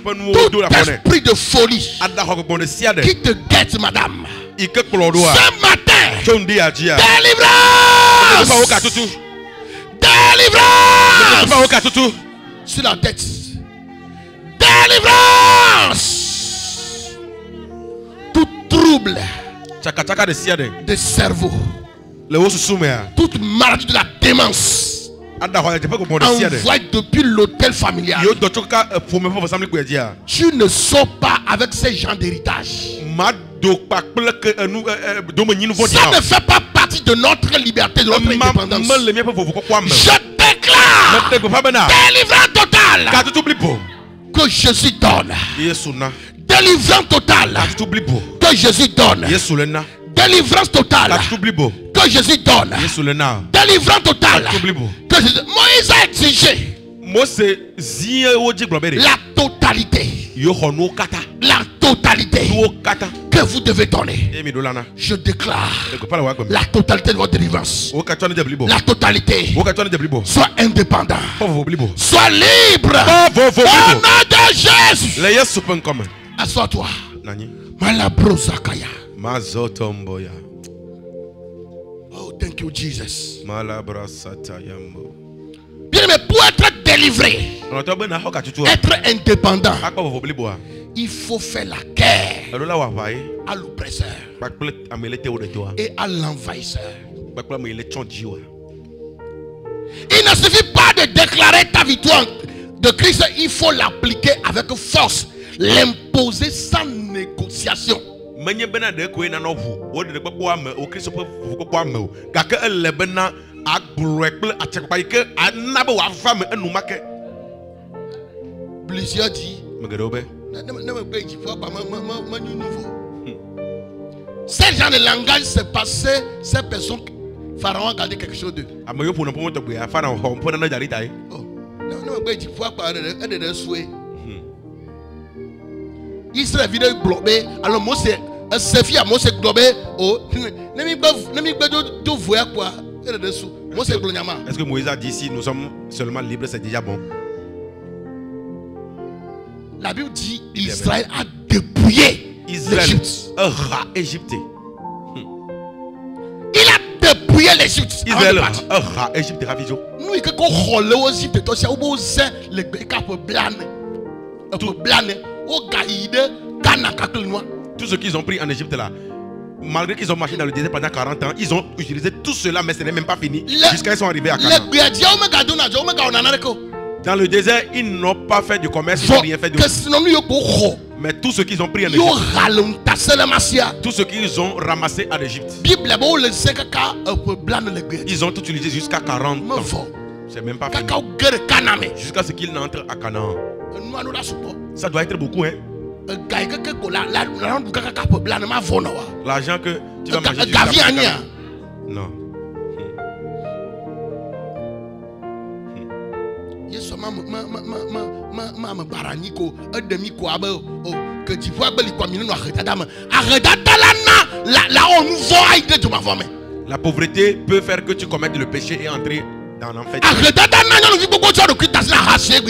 Tout esprit de folie qui te guette, madame. Ce matin, délivrance. Délivrance sur la tête. Délivrance. Tout trouble de cerveau. Toute maladie de la démence envoie depuis l'hôtel familial. Tu ne sors pas avec ces gens d'héritage. Ça ne fait pas partie de notre liberté, de notre indépendance. Je déclare délivrance totale que Jésus donne. Délivrance totale que Jésus donne. Délivrance totale que Jésus donne. Délivrance totale que Jésus... Moïse a exigé la totalité. La totalité que vous devez donner. Je déclare la totalité de votre délivrance. La totalité. Sois indépendant. Sois libre. Au nom de Jésus. Assois-toi. Malabrosakaya. Oh, thank you, Jesus. Bien, mais pour être délivré, être indépendant, il faut faire la guerre à l'oppresseur et à l'envahisseur. Il ne suffit pas de déclarer ta victoire de Christ, il faut l'appliquer avec force, l'imposer sans négociation. Plusieurs disent ces gens de langage, c'est passé, ces personnes, Pharaon a gardé quelque chose d'eux. Israël vient de glober, alors moi c'est un fille à moi c'est globé. Oh, est-ce que Moïse a dit si nous sommes seulement libres, c'est déjà bon? La Bible dit Israël a dépouillé l'Égypte. Égypte. Il a dépouillé l'Égypte. Israël Égypte. Nous, quand on relève aux Égypte, on sait les gars blancs. Tout ce qu'ils ont pris en Égypte là, malgré qu'ils ont marché dans le désert pendant 40 ans, ils ont utilisé tout cela, mais ce n'est même pas fini. Jusqu'à ils sont arrivés à Canaan. Dans le désert, ils n'ont pas fait du commerce, ils n'ont rien fait de tout. Mais tout ce qu'ils ont pris en Égypte, tout ce qu'ils ont ramassé en Égypte, ils ont tout utilisé jusqu'à 40 ans. C'est même pas fini. Jusqu'à ce qu'ils n'entrent à Canaan. Ça doit être beaucoup, hein? L'argent que tu vas manger jusqu'à Canaan. Non. La pauvreté peut faire que tu commettes le péché et entrer dans l'enfer.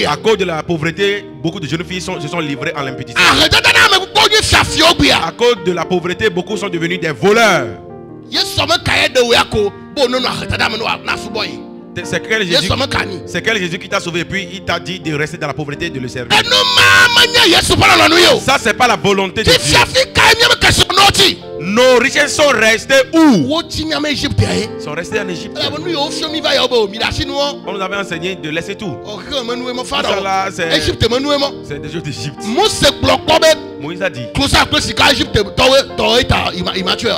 À cause de la pauvreté, beaucoup de jeunes filles se sont livrées en l'impudicité. À cause de la pauvreté, beaucoup sont devenus des voleurs. C'est quel Jésus qui t'a sauvé et puis il t'a dit de rester dans la pauvreté et de le servir. Ça, c'est pas la volonté de Dieu. Nos richesses sont restées où? Sont restées en Égypte. On nous avait enseigné de laisser tout. C'est des choses d'Égypte. Moïse a dit.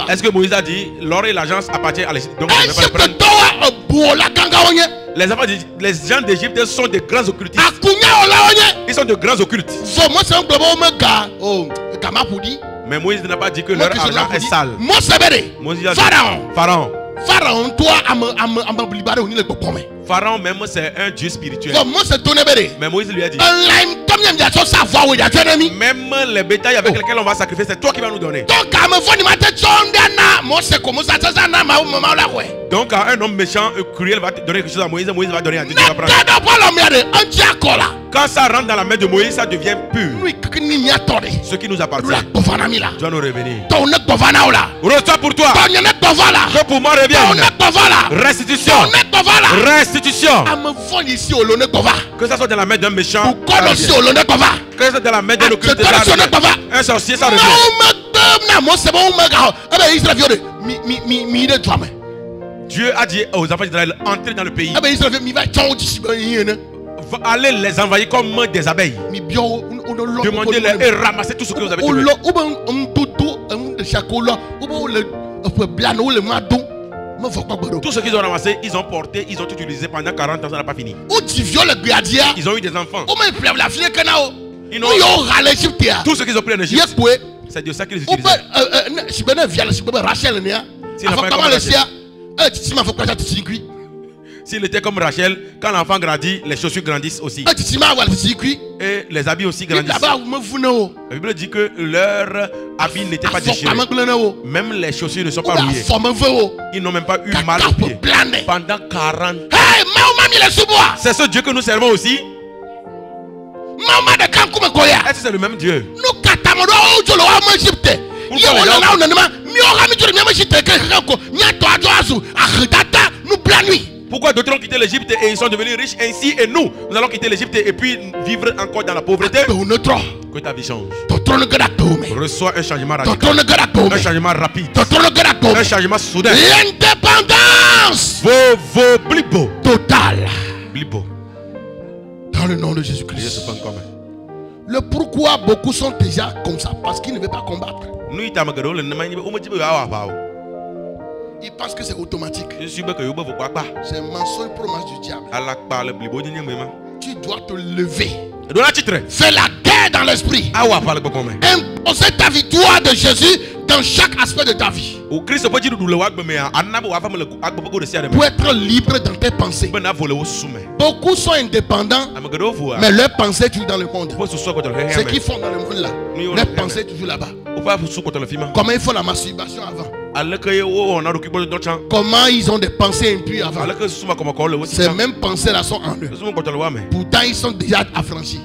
Est-ce que Moïse a dit l'or et l'argent appartiennent à l'Égypte? Donc les gens d'Égypte sont des grands occultistes. Ils sont de grands occultes. Mais Moïse n'a pas dit que leur argent est sale. Moïse a dit Pharaon. Pharaon même c'est un dieu spirituel. Mais Moïse lui a dit même les bétails avec lesquels on va sacrifier, c'est toi qui vas nous donner. Donc quand un homme méchant cruel va donner quelque chose à Moïse, Moïse va donner à Dieu. Quand ça rentre dans la main de Moïse, ça devient pur. Ce qui nous appartient doit nous revenir. Reçois pour toi. Que pour moi revienne. Restitution. Restitution. Que ça soit dans la main d'un méchant. Que ça soit dans la main d'un occulte. Un sorcier, ça revient. Dieu a dit aux enfants d'Israël, entrez dans le pays. Allez les envahir comme des abeilles. Demandez-leur et ramassez tout ce que vous avez trouvé. Tout ce qu'ils ont ramassé, ils ont porté, ils ont utilisé pendant 40 ans, ça n'a pas fini. Ils ont eu des enfants. Tout ce qu'ils ont pris en Égypte, c'est de ça qu'ils utilisaient. S'il était comme Rachel, quand l'enfant grandit, les chaussures grandissent aussi. Et les habits aussi grandissent. La Bible dit que leurs habits n'étaient pas déchirés. Même les chaussures ne sont pas rouillées. Ils n'ont même pas eu mal aux pieds. Pendant 40 ans. C'est ce Dieu que nous servons aussi. Est-ce que c'est le même Dieu? Pourquoi d'autres ont quitté l'Égypte et ils sont devenus riches ainsi et nous allons quitter l'Égypte et puis vivre encore dans la pauvreté? Que ta vie change. Reçois un changement radical. Un changement rapide. Un changement soudain. L'indépendance blibo. totale. Blibo. Dans le nom de Jésus-Christ. Le pourquoi beaucoup sont déjà comme ça, parce qu'ils ne veulent pas combattre. Ils pensent que c'est automatique. C'est un mensonge promesse du diable. Tu dois te lever. Fais la guerre dans l'esprit. Imposer ta victoire de Jésus dans chaque aspect de ta vie. Pour être libre dans tes pensées. Beaucoup sont indépendants, mais leurs pensées toujours dans le monde. Ce qu'ils font dans le monde là, leurs pensées toujours là-bas. Comment ils font la masturbation avant? Comment ils ont des pensées impures avant? Ces mêmes pensées là sont en eux. Pourtant ils sont déjà affranchis.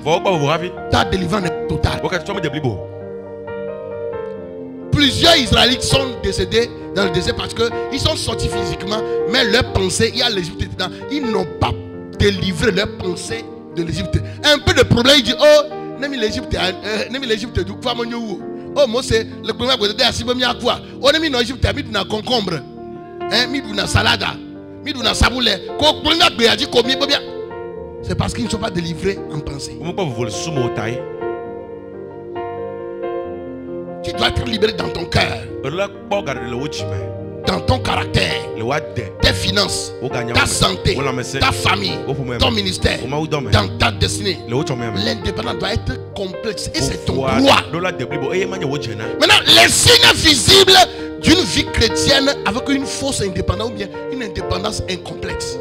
Ta délivrance est totale. Plusieurs Israélites sont décédés dans le désert parce qu'ils sont sortis physiquement, mais leurs pensées, il y a l'Égypte dedans. Ils n'ont pas délivré leurs pensées de l'Égypte. Un peu de problème, il dit, oh, l'Égypte, oh, moi c'est le problème de la quoi. Oh, n'aime l'Égypte, mis dans concombre, mis dans salade, mis dans saboulé. C'est parce qu'ils ne sont pas délivrés en pensée. Tu dois être libéré dans ton cœur, dans ton caractère, tes finances, ta santé, ta famille, ton ministère, dans ta destinée. L'indépendance doit être complexe et c'est ton droit. Maintenant, les signes visibles d'une vie chrétienne avec une fausse indépendance ou bien une indépendance incomplète.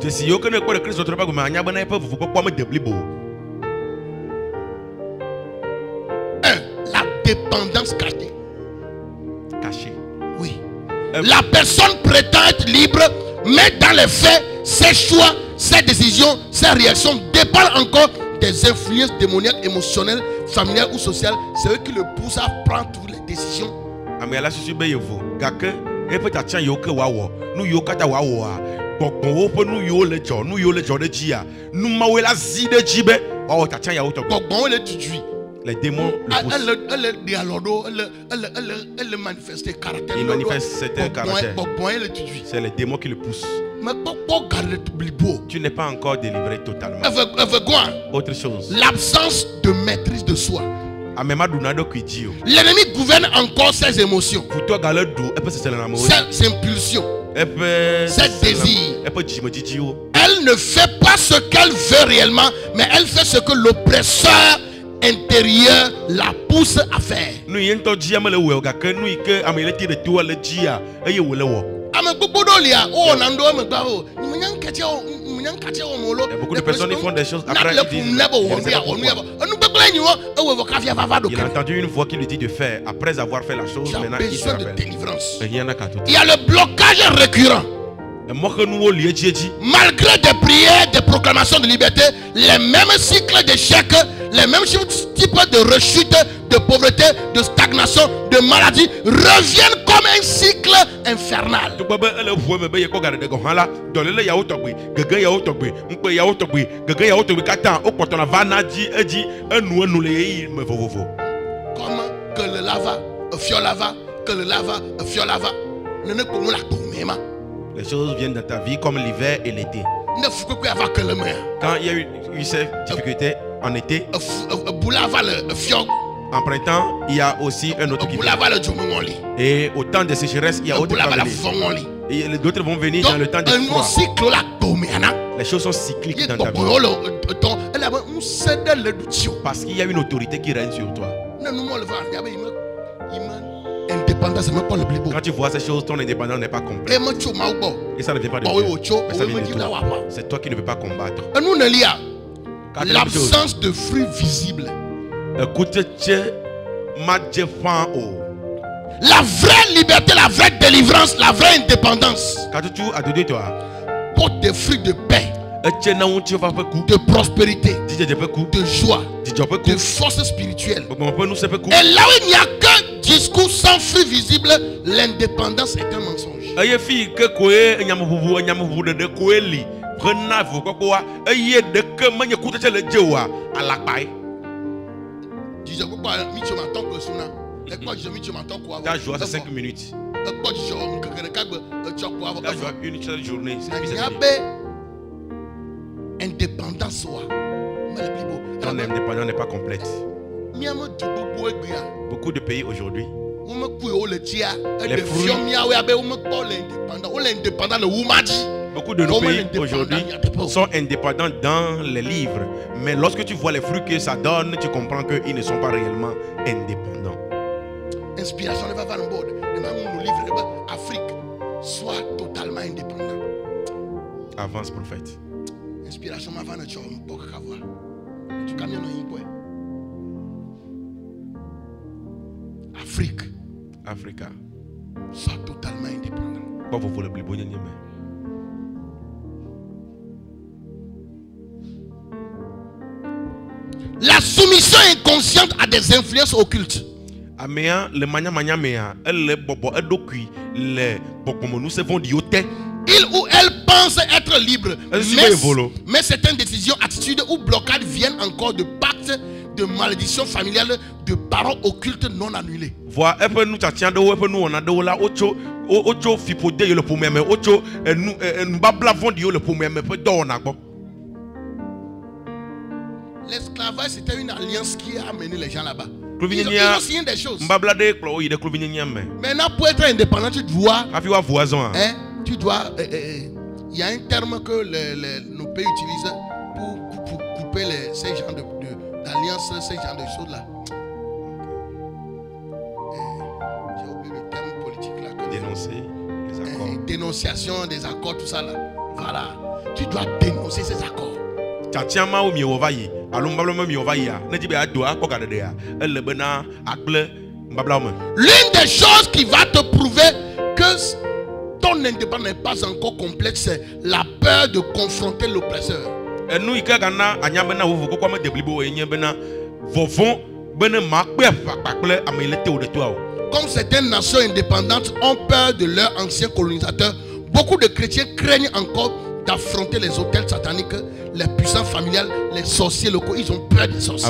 La dépendance cachée. Oui. La personne prétend être libre, mais dans les faits, ses choix, ses décisions, ses réactions dépendent encore des influences démoniaques, émotionnelles, familiales ou sociales. C'est eux qui le poussent à prendre toutes les décisions. Les démons elle manifeste caractère. Il manifeste certains caractères. C'est les démons qui le poussent. Tu n'es pas encore délivré totalement. Autre chose. L'absence de maîtrise de soi. L'ennemi gouverne encore ses émotions, ses impulsions, ses désirs. Elle ne fait pas ce qu'elle veut réellement, mais elle fait ce que l'oppresseur intérieur la pousse à faire. Beaucoup de personnes font des choses après ils disent, il a entendu une voix qui lui dit de faire. Après avoir fait la chose, maintenant il se rappelle. Il y a le blocage récurrent. Malgré des prières, des proclamations de liberté, les mêmes cycles d'échecs, les mêmes types de rechute, de pauvreté, de stagnation, de maladie reviennent comme un cycle infernal. Comme que le lava, fiolava, que le lava, fiolava. Les choses viennent dans ta vie comme l'hiver et l'été. Quand il y a eu ces difficultés en été, en printemps, il y a aussi un autre qui vient. Et au temps de sécheresse, il y a autre qui va venir. Et d'autres vont venir dans le temps de froid. Les choses sont cycliques dans ta vie. Parce qu'il y a une autorité qui règne sur toi. Quand tu vois ces choses, ton indépendance n'est pas complète. Et ça ne vient pas de Dieu. C'est toi qui ne veux pas combattre. L'absence de fruits visibles. La vraie liberté, la vraie délivrance, la vraie indépendance porte des fruits de paix, de prospérité, de joie, de force spirituelle. Et là où il n'y a qu'un discours sans fruit visible, l'indépendance est un mensonge. Tu as joué à 5 minutes. Tu as joué une seule journée. Indépendance. Ton indépendance n'est pas complète. Beaucoup de pays aujourd'hui, beaucoup de nos pays aujourd'hui sont indépendants dans les livres. Mais lorsque tu vois les fruits que ça donne, tu comprends qu'ils ne sont pas réellement indépendants. Inspiration ne va pas en bord. Le livre Afrique soit totalement indépendant. Avance, prophète. Inspiration m'a vanné sur un peu qu'avoir. Tu camions en quoi? Afrique. Africa. Soit totalement indépendant. Quoi vous voulez plus bon? La soumission inconsciente à des influences occultes. Le mania mea, elle bobo edokui, le bokomo nous savons dioté. Il ou elle pense être libre, mais certaines décisions, attitudes ou blocades viennent encore de pactes de malédiction familiale, de paroles occultes non annulées. Voilà, et puis nous t'attendons de nous on a de là ocho fipodé le premier mais ocho nous bablavons dio le premier mais peu d'on. L'esclavage c'était une alliance qui a amené les gens là-bas. Ils ont signé des choses. Maintenant pour être indépendant tu dois. Tu dois. Il y a un terme que nos pays utilisent pour couper ces genres d'alliances, ces genres de choses là. J'ai oublié le terme politique là. Dénoncer les accords. Dénonciation des accords, tout ça là. Voilà. Tu dois dénoncer ces accords. L'une des choses qui va te prouver que ton indépendance n'est pas encore complète, c'est la peur de confronter l'oppresseur. Comme certaines nations indépendantes ont peur de leurs anciens colonisateurs, beaucoup de chrétiens craignent encore d'affronter les hôtels sataniques, les puissants familiales, les sorciers locaux. Ils ont peur des sorciers.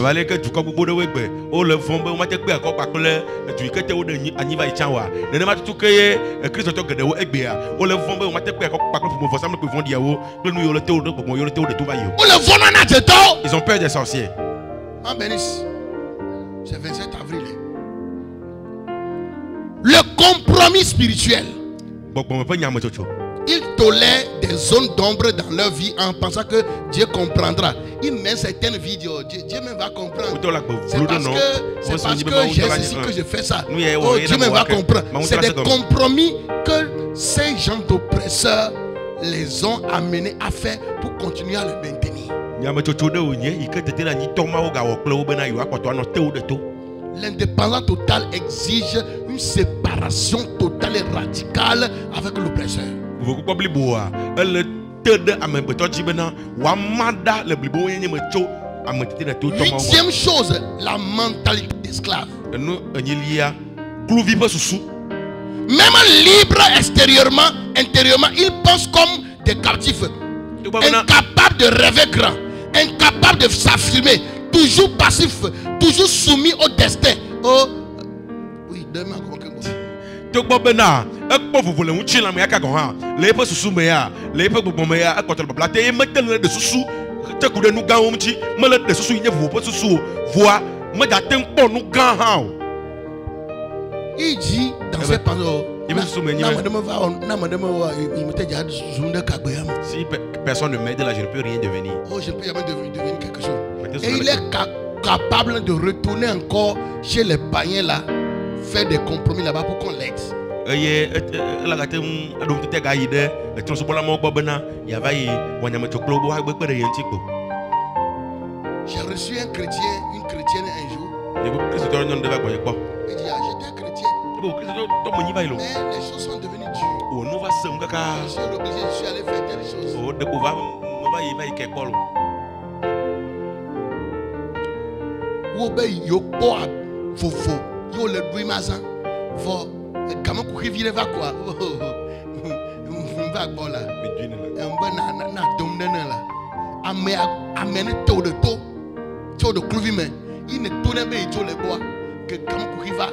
Ils ont peur des sorciers. En bénisse. C'est 27 avril. Le compromis spirituel. Ils tolèrent des zones d'ombre dans leur vie en pensant que Dieu comprendra. Ils mettent certaines vidéos. Dieu même va comprendre. C'est parce que j'ai ceci que je fais ça. Oh, Dieu même va comprendre. C'est des compromis que ces gens d'oppresseurs les ont amenés à faire pour continuer à le maintenir. L'indépendance totale exige une séparation totale et radicale avec l'oppresseur. Huitième chose, la mentalité d'esclave. Même libre extérieurement, intérieurement, ils pensent comme des captifs, incapables de rêver grand, incapables de s'affirmer, toujours passifs, toujours soumis au destin. Oh, oui, demain, il dit dans ses panneaux, si personne ne m'aide là, je ne peux rien devenir. Oh, je ne peux jamais devenir quelque chose. Et il est capable de retourner encore chez les païens là, faire des compromis là-bas pour qu'on l'aide. J'ai reçu un chrétien, une chrétienne un jour. Il dit, j'étais chrétien. Mais les choses sont devenues dures. Je suis obligé, je suis allé faire telle chose. Yo boa fofo yo le bruit mazan vo kama ku rivire va quoi va bola na dom nana la amene to de clouvime il ne tourne pas et les bois que quand il va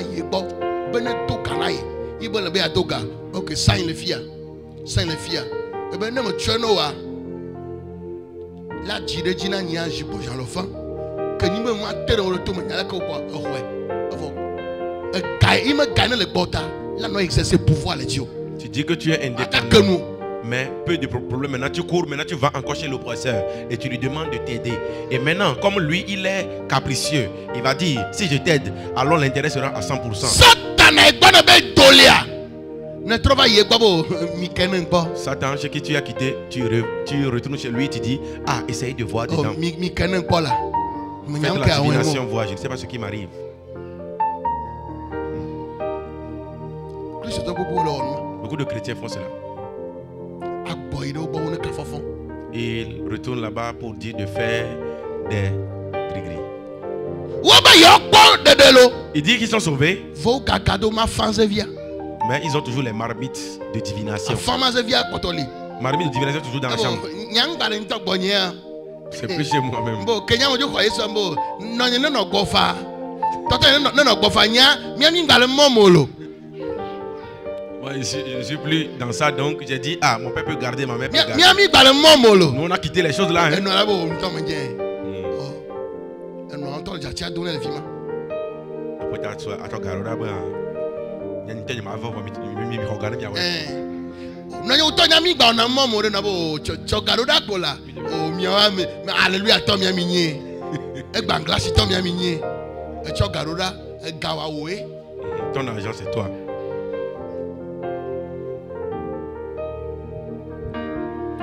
y boire ben tout canaille il va le bien à toga ok ça il le fia et ben ne me tue noa la jide jina nia jibo jean l'enfant que ni me moi terre le tout me nyala ko quoi ouais il me gagne le bota là non exercer pouvoir les dieux. Tu dis que tu es indépendant. Mais peu de problèmes. Maintenant tu cours, maintenant tu vas encore chez l'oppresseur et tu lui demandes de t'aider. Et maintenant, comme lui, il est capricieux, il va dire, si je t'aide, alors l'intérêt sera à 100%. Satan, chez qui tu as quitté, tu retournes chez lui et tu dis, ah, essaye de voir dedans. Faites la divination, voir, je ne sais pas ce qui m'arrive. Beaucoup de chrétiens font cela. Ils retournent là-bas pour dire de faire des gris-gris. Ils disent qu'ils sont sauvés. Mais ils ont toujours les marmites de divination. Marmite de divination toujours dans la chambre. C'est plus chez moi-même. Moi, je suis plus dans ça, donc j'ai dit, ah, mon père peut garder, ma mère peut garder. Nous, on a quitté les choses là. Hein. Ton argent, c'est toi.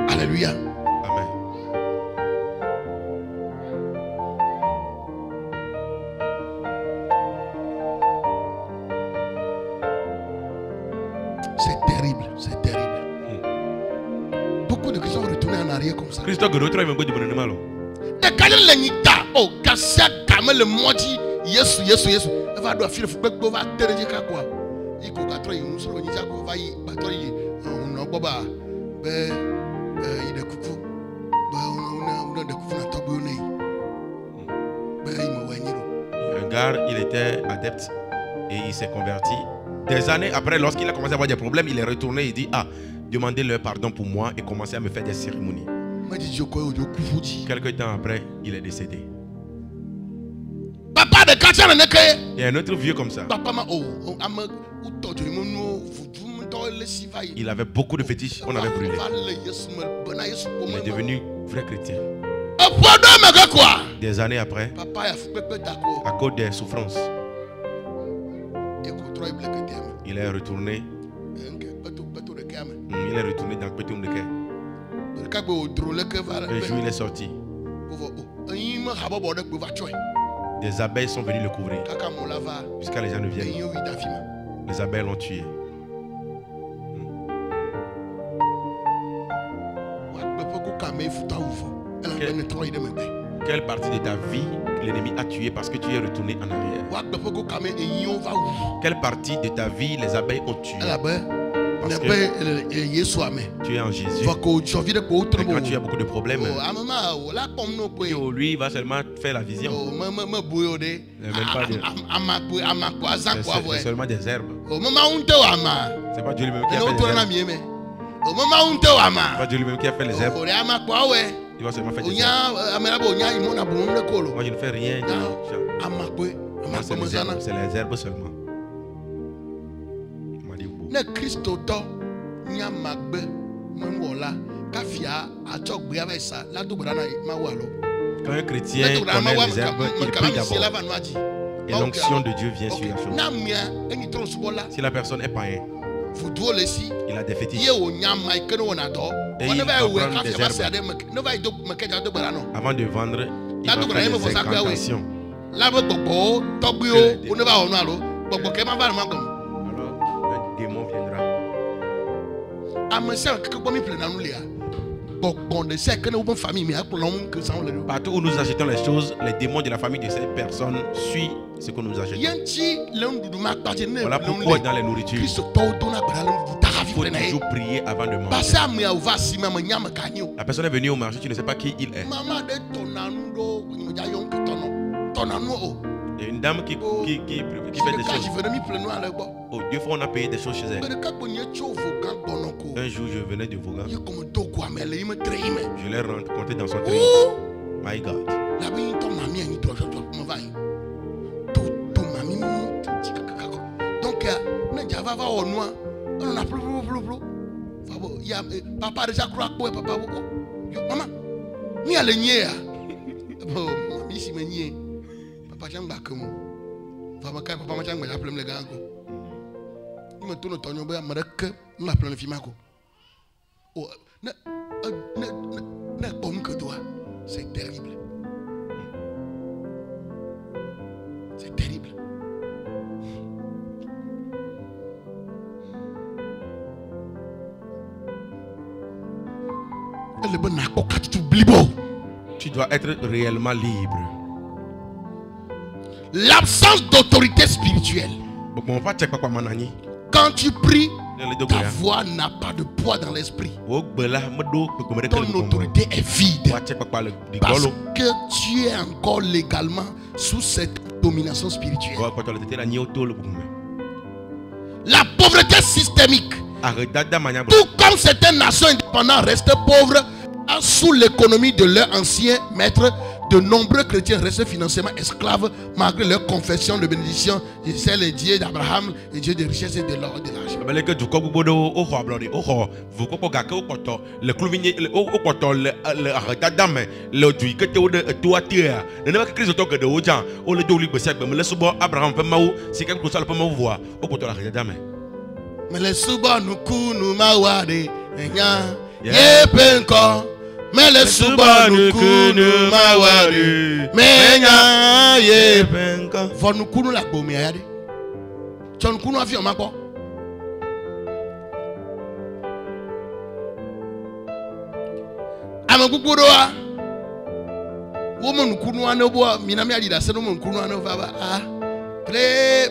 Alléluia. Amen. C'est terrible, c'est terrible. Beaucoup de Christians ont retourné en arrière comme ça. Christophe Godotro est un peu de bonheur malo. De calmer le nita, oh, casser calmer le moitié. Yesu. Il va doit filer, il va terrer quoi. Il faut qu'à toi, il nous soit nita, il va y battre, on a boba, il est coucou, on a des coups dans ta bonne. Un gars, il était adepte et il s'est converti. Des années après, lorsqu'il a commencé à avoir des problèmes, il est retourné et il dit, ah, demandez-leur pardon pour moi et commencez à me faire des cérémonies. Quelques temps après, il est décédé. Il y a un autre vieux comme ça. Il avait beaucoup de fétiches, on avait brûlé. Il est devenu vrai chrétien. Des années après, à cause des souffrances, il est retourné. Il est retourné dans le Pétum de Quai. Un jour, il est sorti. Des abeilles sont venues le couvrir. Jusqu'à les gens ne viennent. Les abeilles l'ont tué. Quelle partie de ta vie l'ennemi a tué parce que tu es retourné en arrière? Quelle partie de ta vie les abeilles ont tué? Parce que tu es en Jésus. Et quand tu as beaucoup de problèmes, lui il va seulement faire la vision. C'est seulement des herbes. C'est pas Dieu lui-même qui a fait les herbes. Pas Dieu lui-même qui a fait les herbes. Il va seulement faire des herbes. Moi je ne fais rien. C'est les herbes seulement. Ne Christo to nyamagbe mwola kafia atogbe avec ça la dobra na mawalo. Quand un chrétien connaît les herbes, il prie d'abord. Et l'onction de Dieu vient sur la chose. Si la personne est païen, il a des fétiches. Et il prend des herbes. Avant de vendre, il va faire des incantations. Démon viendra. Partout où nous achetons les choses, les démons de la famille de ces personnes suivent ce que nous achetons. Voilà pourquoi dans les nourritures, il faut toujours prier avant de manger. La personne est venue au marché, tu ne sais pas qui il est. Une dame qui fait des choses. Oh, deux fois on a payé des choses chez elle. Un jour je venais de Voga. Je l'ai rencontré dans son train. My God. Donc, on a plus. Papa déjà croit que papa beaucoup. Maman, ni à l'ennier. Bon, mamie si m'ennier. Papa j'aime pas comme. Papa m'a j'aime pas appeler le gars. Il me tourne autour de moi, me m'appelle le film. Oh, ne pomme que toi. C'est terrible. C'est terrible. Tu dois être réellement libre. L'absence d'autorité spirituelle. Quand tu pries, ta voix n'a pas de poids dans l'esprit. Ton autorité est vide. Parce que tu es encore légalement sous cette domination spirituelle. La pauvreté systémique. Tout comme certaines nations indépendantes restent pauvres sous l'économie de leur ancien maître, de nombreux chrétiens restent financièrement esclaves malgré leur confession de bénédiction. C'est le Dieu d'Abraham, le Dieu de richesse et de l'or et de l'argent. Mais les suba nous kunu mawade enya yepenko. Mais les suba nous kunu mawade enya yepenko. Faut nous kunu la bomi ayade. Tu nous kunu afi on mako. Amaguguroa. Woman nous kunu anobo minami alida se no mun kunu anova ah. Play,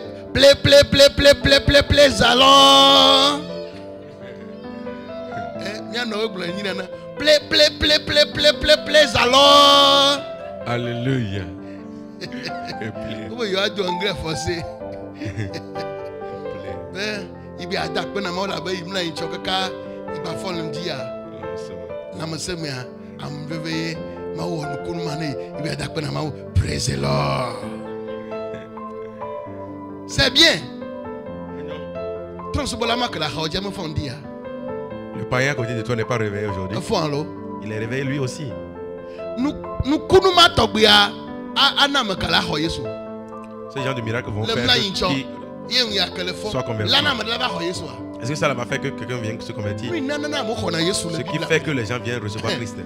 allons. Play, allons. Alléluia. Comment il y a du anglais forcé? Il y a des gens là-bas, il y a des gens qui praise the Lord. C'est bien. Le païen à côté de toi n'est pas réveillé aujourd'hui. Il est réveillé lui aussi. Ces gens de miracles vont faire qui soit converti. Est-ce que ça va faire que quelqu'un vienne se convertir? Ce qui fait que les gens viennent recevoir Christ.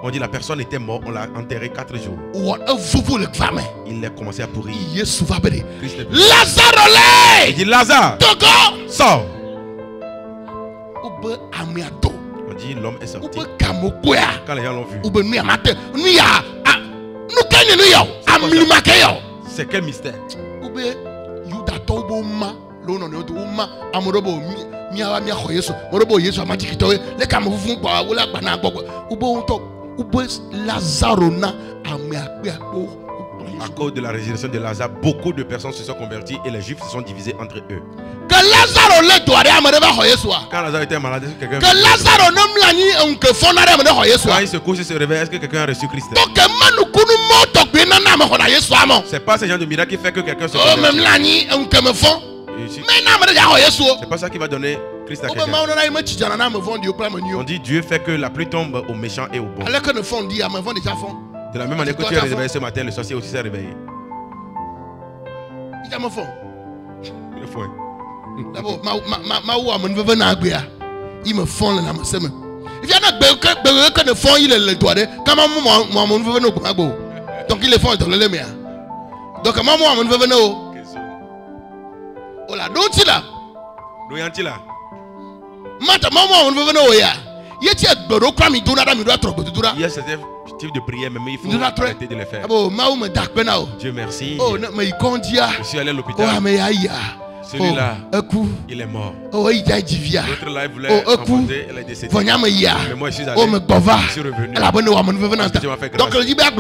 On dit la personne était morte, on l'a enterré 4 jours. Il a commencé à pourrir. Lazare! Il dit Lazare, sors. On dit l'homme est sorti. Quand les gens l'ont vu. C'est quel mystère? À cause de la résurrection de Lazare, beaucoup de personnes se sont converties et les Juifs se sont divisés entre eux. Quand Lazare était malade, est-ce que quelqu'un quand il se couche et se réveille, est-ce que quelqu'un a reçu Christ? C'est pas ce genre de miracle qui fait que quelqu'un se convertit. C'est pas ça qui va donner Christ à quelqu'un. On dit Dieu fait que la pluie tombe aux méchants et aux bons. De la même manière que tu es réveillé ce matin, le sorcier aussi s'est réveillé. Le fouet. D'abord, il me fond là, ma semaine. Il vient de le fond, il est le doigt. Comment moi, mon veut nous donc il est fond dans le mien. Donc comment moi, mon veut nous. Oh là, donc il là. Maintenant, moi, on veut nous ya. Il y a des gens qui ont été de prière, mais il faut arrêter de le faire. Dieu merci. Je suis allé à l'hôpital. Celui-là, il est mort. L'autre là, il voulait enfanter, elle est décédée. Mais moi, je suis allé, je suis revenu. Parce que tu m'as fait grâce. Donc, je dis, quand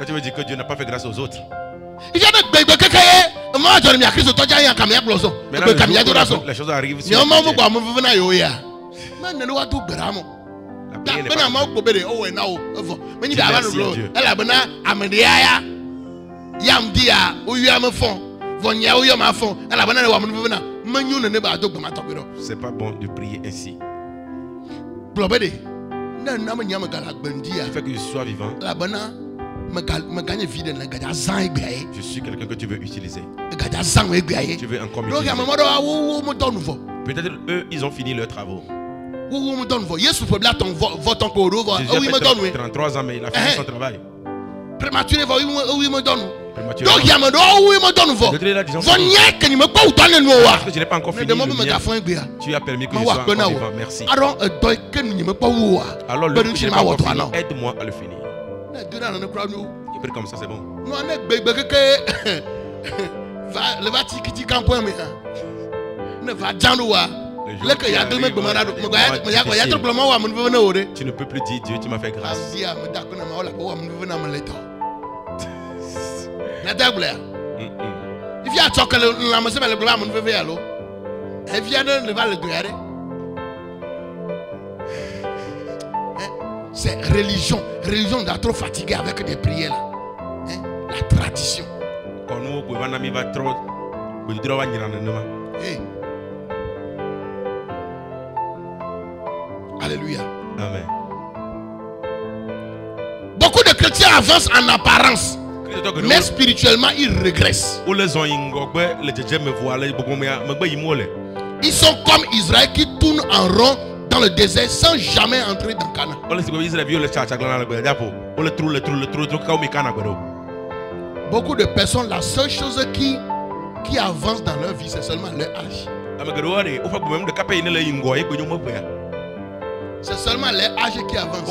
tu veux dire que Dieu n'a pas fait grâce aux autres. Maintenant, les choses arrivent. C'est pas bon de prier ainsi. Il fait que je sois vivant. Je suis quelqu'un que tu veux utiliser. Tu veux encore m'utiliser. Peut-être eux, ils ont fini leurs travaux. Jésus a 33 ans, mais il a fini son travail. Prématuré, donc il y a un que je n'ai pas encore fini. Tu as permis que je sois encore vivant. Merci. Alors le que je n'ai pas encore fini, aide-moi à le finir. Il prie comme ça, c'est bon. Tu ne peux plus dire Dieu, tu m'as fait grâce. C'est religion. Religion doit trop fatiguer avec des prières. La tradition. Hey. Alléluia. Amen. Beaucoup de chrétiens avancent en apparence, mais spirituellement ils régressent. Ils sont comme Israël qui tourne en rond dans le désert sans jamais entrer dans Canaan. Beaucoup de personnes, la seule chose qui avance dans leur vie, c'est seulement leur âge. C'est seulement les âges qui avancent.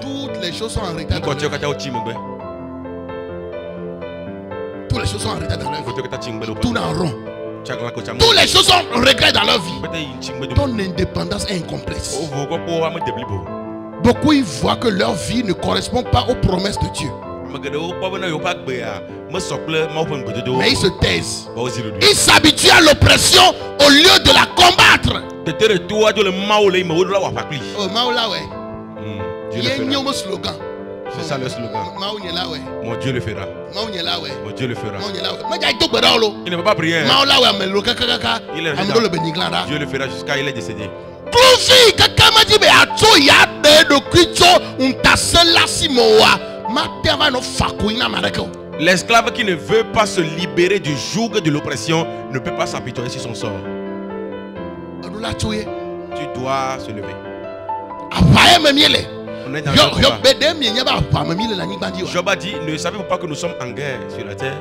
Toutes les choses sont en retard dans leur vie. Toutes les choses sont en retard dans leur vie. Tourne en rond. Toutes les choses sont en regret dans leur vie. Ton indépendance est incomplète. Beaucoup ils voient que leur vie ne correspond pas aux promesses de Dieu. Mais ils se taisent. Ils s'habituent à l'oppression au lieu de la combattre. Oh, Maoula, ouais. Dieu le fera. Slogan. C'est ça le slogan. Mon Dieu le fera. Mon Dieu le fera. Il ne peut pas prier. Il est resté. Dieu le fera jusqu'à il est décédé. L'esclave qui ne veut pas se libérer du joug de l'oppression ne peut pas s'apitoyer sur son sort. Tu dois se lever. On est dans le combat. Job a dit, ne savez-vous pas que nous sommes en guerre sur la terre?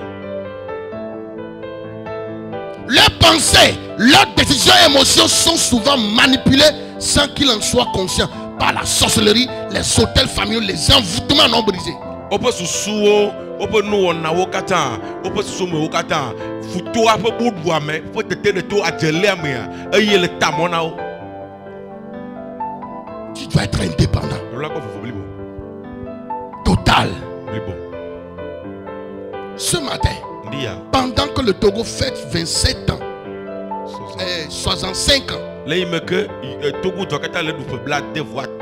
Leurs pensées, leurs décisions et émotions sont souvent manipulées sans qu'il en soit conscient par la sorcellerie, les hôtels familiaux, les envoûtements non brisés. Tu dois être indépendant. Total. Ce matin, pendant que le Togo fête 27 ans, 65 ans,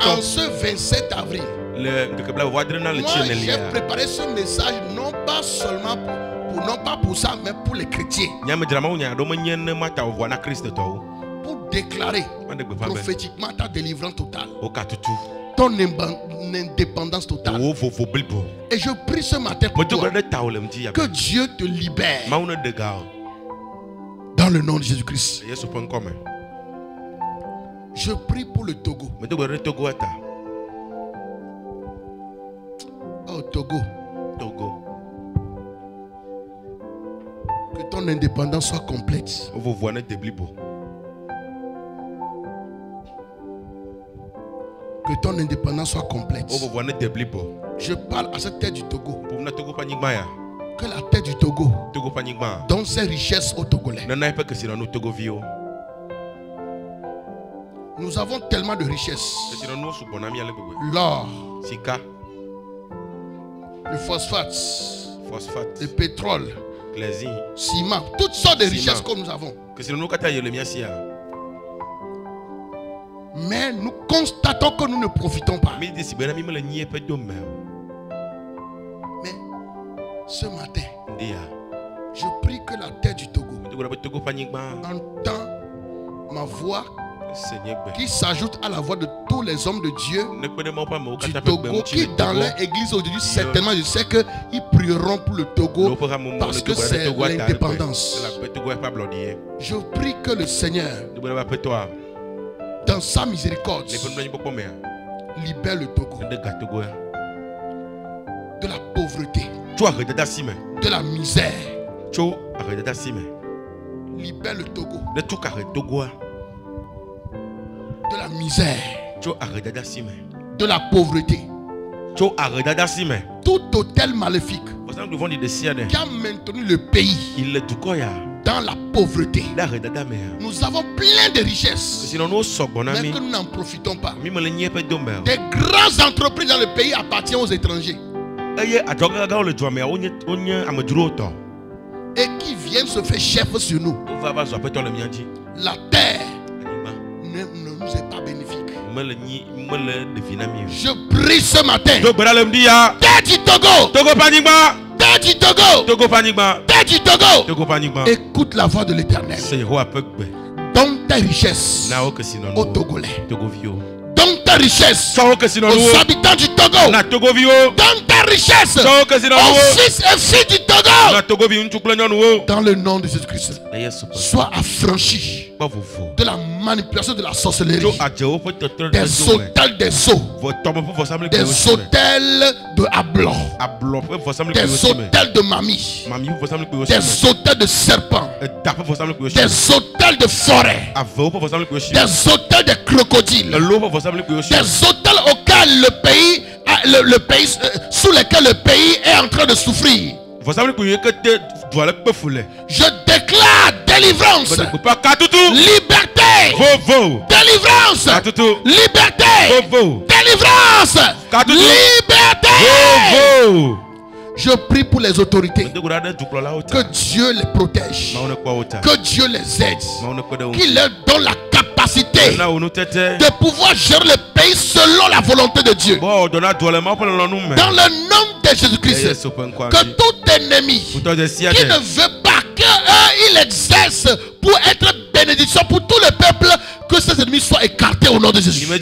en ce 27 avril, moi j'ai préparé ce message non pas seulement pour ça, mais pour les chrétiens. Pour déclarer prophétiquement ta délivrance totale, ton indépendance totale. Et je prie ce matin pour toi que Dieu te libère dans le nom de Jésus-Christ. Je prie pour le Togo. Oh Togo. Que ton indépendance soit complète. Que ton indépendance soit complète. Je parle à cette terre du Togo. Que la terre du Togo donne ses richesses aux Togolais. Nous avons tellement de richesses. L'or, le phosphate, le pétrole, ciment, toutes sortes de richesses que nous avons. Mais nous constatons que nous ne profitons pas. Mais ce matin, je prie que la terre du Togo entend ma voix qui s'ajoute à la voix de tous les hommes de Dieu du Togo qui dans leur église aujourd'hui, certainement je sais qu'ils prieront pour le Togo parce que c'est l'indépendance. Je prie que le Seigneur dans sa miséricorde libère le Togo de la pauvreté, de la misère. Libère le Togo de la misère, de la pauvreté. Tout hôtel maléfique qui a maintenu le pays dans la pauvreté. Nous avons plein de richesses, mais que nous n'en profitons pas. Des grandes entreprises dans le pays appartiennent aux étrangers et qui viennent se faire chef sur nous. La terre ne nous est pas bénéfique. Je prie ce matin. Terre du Togo, terre du Togo, terre du Togo, écoute la voix de l'Éternel. Donne ta richesse aux Togolais. Donne ta richesse aux habitants du Togo. Donne ta richesse aux fils et filles du Togo. Dans le nom de Jésus-Christ, sois affranchi de la manipulation de la sorcellerie, des hôtels des eaux, des hôtels de Ablon, des hôtels de Mamie, des hôtels de serpents, des hôtels de forêt, des hôtels de crocodiles, des hôtels auxquels le pays sous lesquels le pays est en train de souffrir. Je déclare délivrance, liberté, délivrance, liberté, délivrance, liberté. Je prie pour les autorités, que Dieu les protège, que Dieu les aide, qu'il leur donne la capacité de pouvoir gérer le pays selon la volonté de Dieu. Dans le nom de Jésus-Christ, que tout ennemi qui ne veut pas qu'il exerce pour être bénédiction pour tout le peuple, que ces ennemis soient écartés au nom de Jésus. Que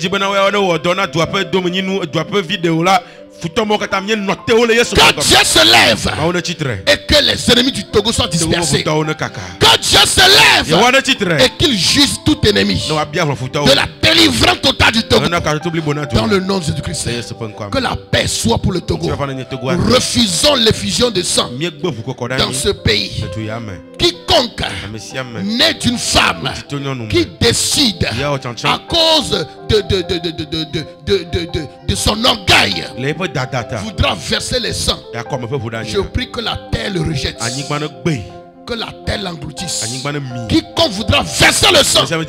Dieu se lève et que les ennemis du Togo soient dispersés. Que Dieu se lève et qu'il juge tout ennemi de la délivrance totale du Togo. Dans le nom de Jésus-Christ, que la paix soit pour le Togo. Refusons l'effusion de sang dans ce pays. Quiconque né d'une femme qui décide à cause de son orgueil voudra verser le sang, je prie que la terre le rejette, que la terre l'engloutisse. Quiconque voudra verser le sang, faire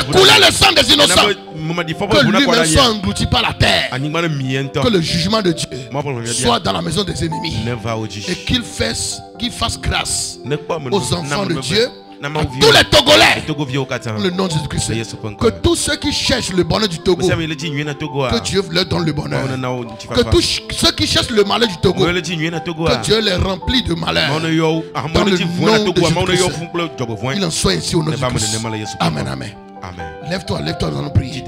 couler le sang des innocents, que lui-même soit englouti par la terre. Que le jugement de Dieu soit dans la maison des ennemis et qu'il fasse grâce aux enfants de Dieu, à tous les Togolais, le nom de Jésus-Christ. Que tous ceux qui cherchent le bonheur du Togo, que Dieu leur donne le bonheur. Que tous ceux qui cherchent le malheur du Togo, que Dieu les remplit de malheur. Dans le nom de Jésus-Christ, il en soit ainsi au nom de Jésus-Christ. Amen, amen. Lève-toi, nous allons prier.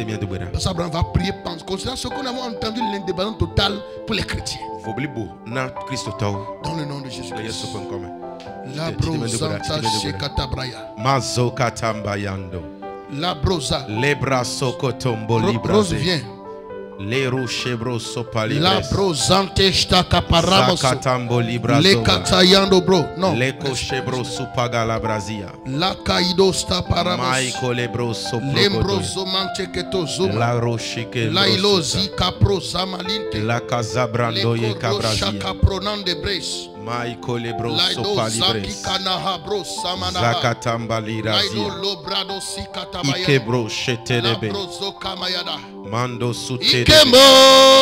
Pasteur Abraham va prier concernant ce qu'on a entendu, l'indépendance totale pour les chrétiens. Dans le nom de Jésus-Christ. La brosa shekatabraya. Mazo katambayando. La brosa. Lebra sokotombo libra. Rose vient. Leru shebro sopali. La brosante staka paramos. Sakatambo libra. Le katayando bro. Non. Leko shebro supaga la brazia. La kaido sta paramos. Maiko lebro sopro. Lembroso mancheketo zuma. La roshike. La ilozi kapro samalinte. La kazabrando ye kabrazia. Shaka pronande bres. Michael Broso Palibres Zakatamba Lirazia Ikebro Shetelebe Mando Sute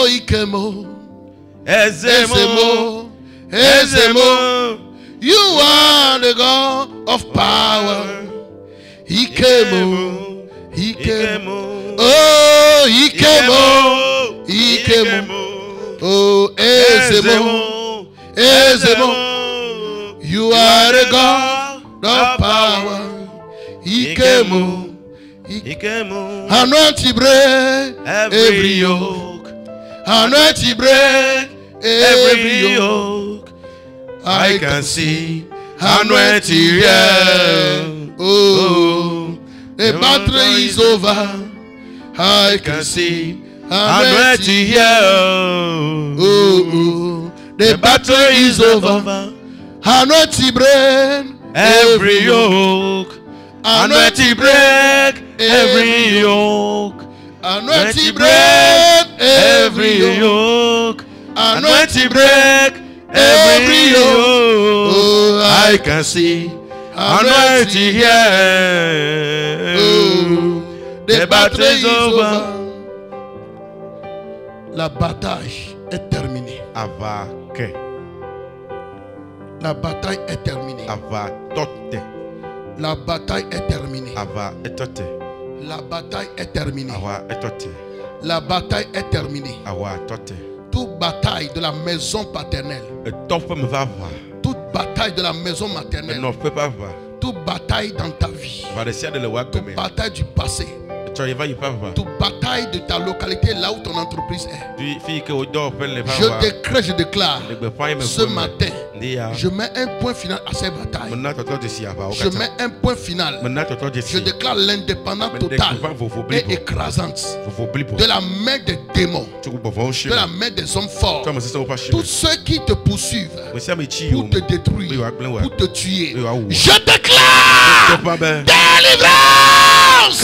Ikemo Ezemo You are the God of power. Ikemo Oh Ikemo Oh Ezemo You are the God of power. Ikemo Anointing break every yoke. Anointing break every yoke. I can see anointing, yeah. Oh, the battle is over. I can see anointing, yeah. Oh, the battle is over. Anointing break every yoke. Anointing break every yoke. Anointing break every yoke. Anointing break every yoke. Oh, I can see anointing here. Oh, the battle is over. La bataille est terminée. Avake. La bataille est terminée. Ava tote. La bataille est terminée. Ava etote. La bataille est terminée. Awa etote. La bataille est terminée. Awa tote. Toute bataille de la maison paternelle. Toute bataille de la maison maternelle. Toute bataille dans ta vie. Toute bataille du passé. Toute bataille de ta localité, là où ton entreprise est. Je déclare ce matin, je mets un point final à cette bataille. Je mets un point final. Je déclare l'indépendance totale et écrasante de la main des démons, de la main des hommes forts. Tous ceux qui te poursuivent pour te détruire, pour te tuer, je déclare délivrance.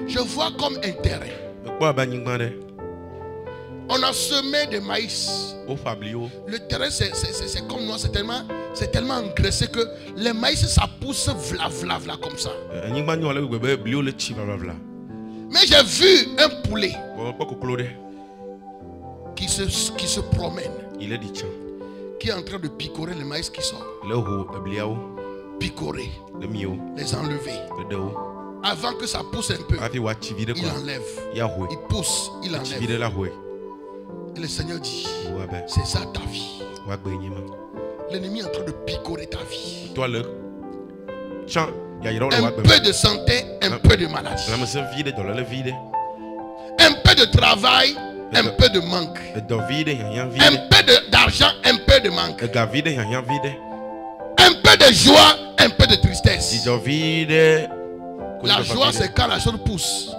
Je vois comme un terrain. On a semé des maïs. Le terrain c'est comme nous, c'est tellement engraissé que les maïs ça pousse vla comme ça. Mais j'ai vu un poulet qui se promène, qui est en train de picorer les maïs qui sortent. Picorer, les enlever. Avant que ça pousse un peu, il enlève. Il pousse, il enlève. Et le Seigneur dit, c'est ça ta vie. L'ennemi est en train de picorer ta vie. Un peu de santé, un peu de maladie. Un peu de travail, un peu de manque. Un peu d'argent, un peu de manque. Un peu de joie, un peu de tristesse. La joie c'est quand la chose pousse.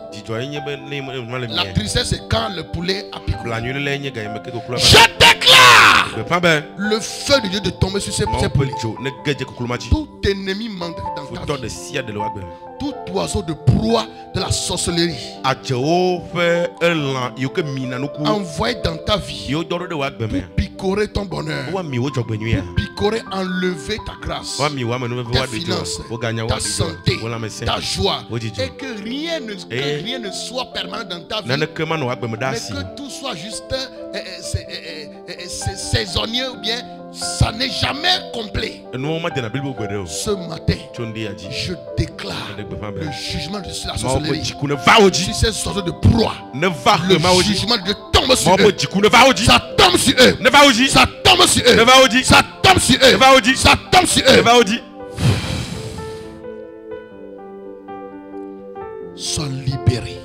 La tristesse c'est quand le poulet a picolé. Je déclare le feu de Dieu de tomber sur ces poulets. Tout ennemi mandé dans ta vie, tout oiseau de proie de la sorcellerie envoyé dans ta vie pour picorer ton bonheur, pour picorer, enlever ta grâce, ta finance, ta santé, ta joie, et que rien ne soit permanent dans ta vie, mais que tout soit juste saisonnier ou bien ça n'est jamais complet. Ce matin, je déclare le jugement de la sorcellerie sur ces sorciers de proie. Le jugement de Dieu tombe sur eux. Ça tombe sur eux. Ça tombe sur eux. Ça tombe sur eux. Ça tombe sur eux. Sois libéré.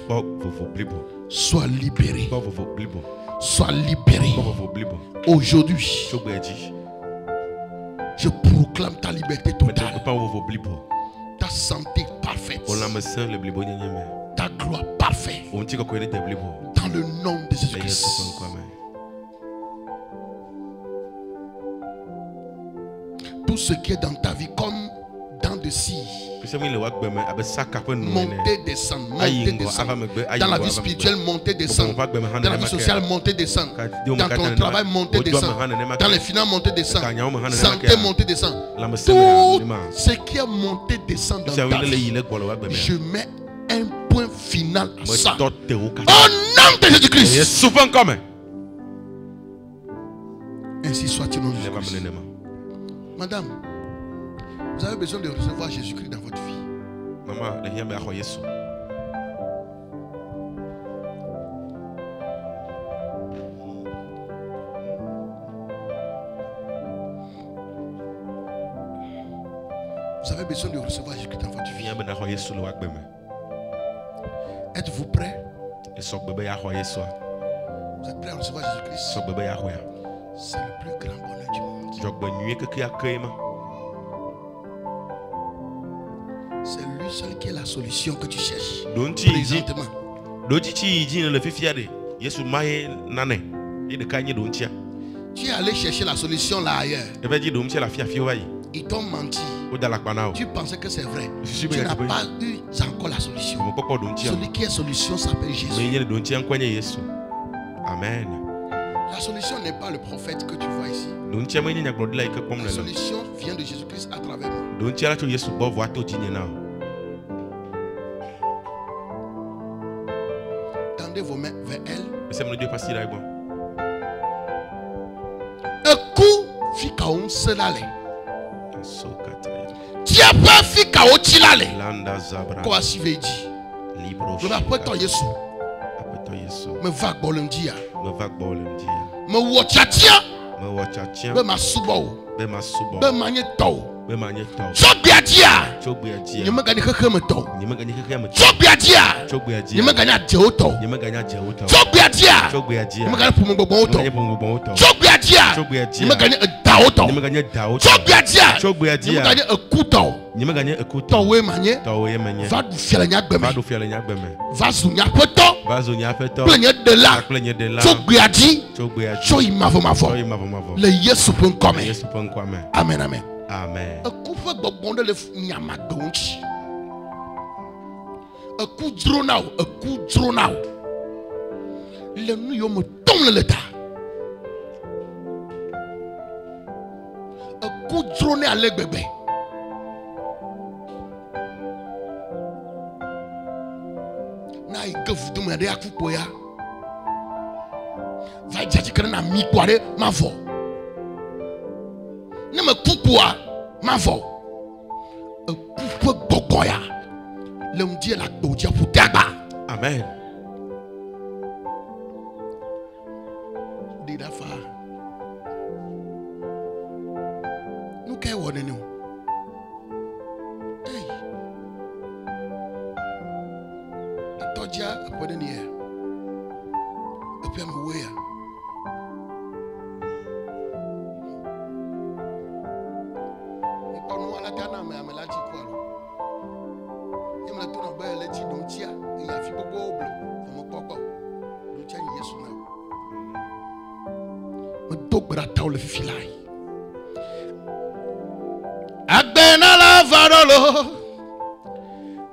Sois libéré. Sois libéré. Aujourd'hui, je proclame ta liberté totale. Ta santé parfaite. Ta gloire parfaite. Dans le nom de Jésus-Christ. Tout ce qui est dans ta vie comme dents de scie. Monter, descendre, monter, descendre. Dans la vie spirituelle, monter, descendre. Dans la vie sociale, monter, descendre. Dans ton travail, monter, descendre. Dans les finances, monter, descendre. Santé, monter, descendre. Tout ce qui est monté, descendre dans ta vie, je mets un point final à ça. Au nom de Jésus-Christ. Ainsi soit-il au nom de Jésus-Christ. Madame, vous avez besoin de recevoir Jésus-Christ dans votre vie. Vous avez besoin de recevoir Jésus-Christ dans votre vie. Êtes-vous prêts? Vous êtes prêts à recevoir Jésus-Christ? C'est le plus grand bonheur du monde. C'est lui seul qui est la solution que tu cherches présentement. Tu es allé chercher la solution là ailleurs. Ils t'ont menti. Tu pensais que c'est vrai. Tu n'as pas eu encore la solution. Celui qui est solution s'appelle Jésus. Amen. La solution n'est pas le prophète que tu vois ici. La solution vient de Jésus-Christ à travers moi. Tendez vos mains vers elle. Un coup, fikaon selale. Tu as pas fikaon tilale. Quoi si veji? Je m'appelle toi Yesu. Me vague bolondia. Me watchatia. Be masubo. Be manyeto. Chobiadia. You me gani kekemeto. Chobiadia. You me gani ajeoto. Chobiadia. You me gani pumugoboto. Chobiadia. You me gani daoto. Chobiadia. You me gani ekuto. Towe manye. Va du fielenya gbeme. Va zunya poto. Plenya de là. Chobiadi. Choy mavo. Le Yesu penkome. Amen, amen. Amen. A coup fait bobonde le nyamadonchi. A coup dronao, a coup dronao. Le nous me tombe l'état. A coup droné à l'ébébé. Na ike vous demandez à Kupoya. Va dire que na mi poire ma voix. Ne me coupe ma voix. Coupe bogoya. Le m'dit la dodia pour taba. Amen. Didafa. Nous qu'est on nous. Hey. Dodia pour den hier. Et puis me wea. Agbena la varolo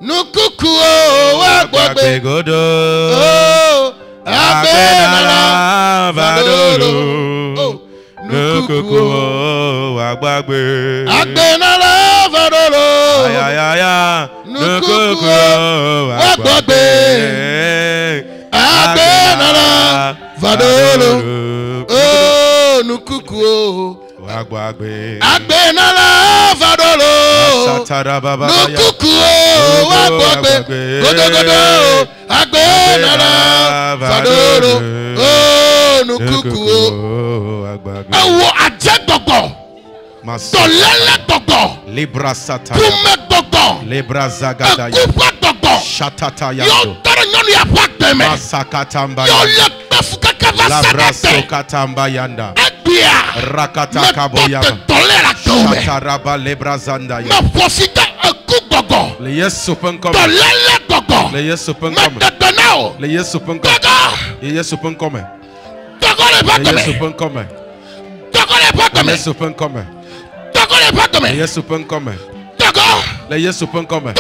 nukuku Agbagbe godo. Agbena la varolo nukuku Agbagbe. Agbena la varolo Ayayaya nukuku Agbagbe. Agbena la varolo nukuku Agbagbe. Agbena la vadolo. Nukuku Agbagbe. Godo. Agbena la vadolo. Nukuku Agbagbe. Awo ajegbogbo. Tolele gbogbo. Libra sata. Kume gbogbo. Libra zagada. Akupa gbogbo. Shatata yando. Yo toro nyonu ya pakdeme. Masakatamba. Yo le pefuka kava Labra sadete. sokatamba yanda. Rakata kaboyama. Shataraba lebrazanda ya. Ma posita akugogo. Le Yesu penkome. Tolele gogo. Le Yesu penkome. Matetanao. Le Yesu penkome. Le Yesu penkome. Togole Le Yesu penkome. Togole Le pakome. Yesu penkome. Togole pakome. Le Yesu penkome. Le Yesu penkome.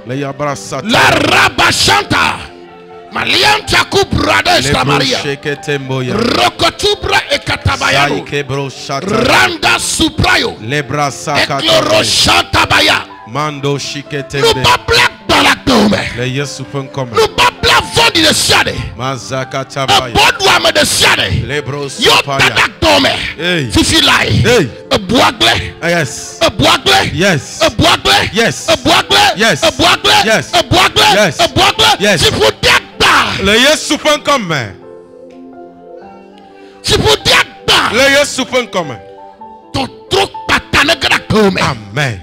Le yabrasata. La rabashanta. Malianta kubrada esta Maria. Rokotubra ekatabayano. Randa suprayo. Lebrasaka. Ekloroshantabaya. Mando shikete. Nous pas black dans la tombe. Le Yesu penkome. Nous pas black vodi de siade. Mazaka tabaya. Bodwa me de siade. Lebros Yo tadak tombe. Fifi lai. Boagle. Yes. Boagle. Yes. Boagle. Yes. Boagle. Yes. Boagle. Yes. Boagle. Yes. Boagle. Yes. Si vous dites le Yesu penkome. si vous dites le Yesu penkome. ton truc patane gada tombe. Amen.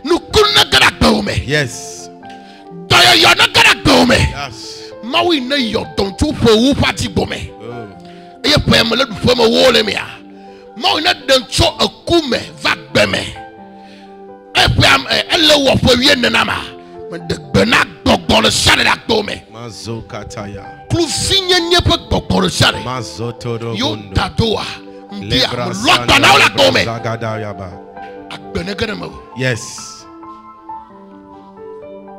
Nous kunna gada tombe. Yes. Daya yana gada tombe. Yes. Mawi ne yo don tu fo wu pati bome. E ye pe me le du fo me wo le mia. Mawi ne den cho akume va gbeme. E pe am ele wo fo wie nenama. Me de gbena gbogbo le sare da tombe. Mazo kataya. Klu finye nye pe gbogbo le sare. Mazo todo Yo bondo. tadoa. Ndia me lokta na la tombe. Agbene gere mo. Yes.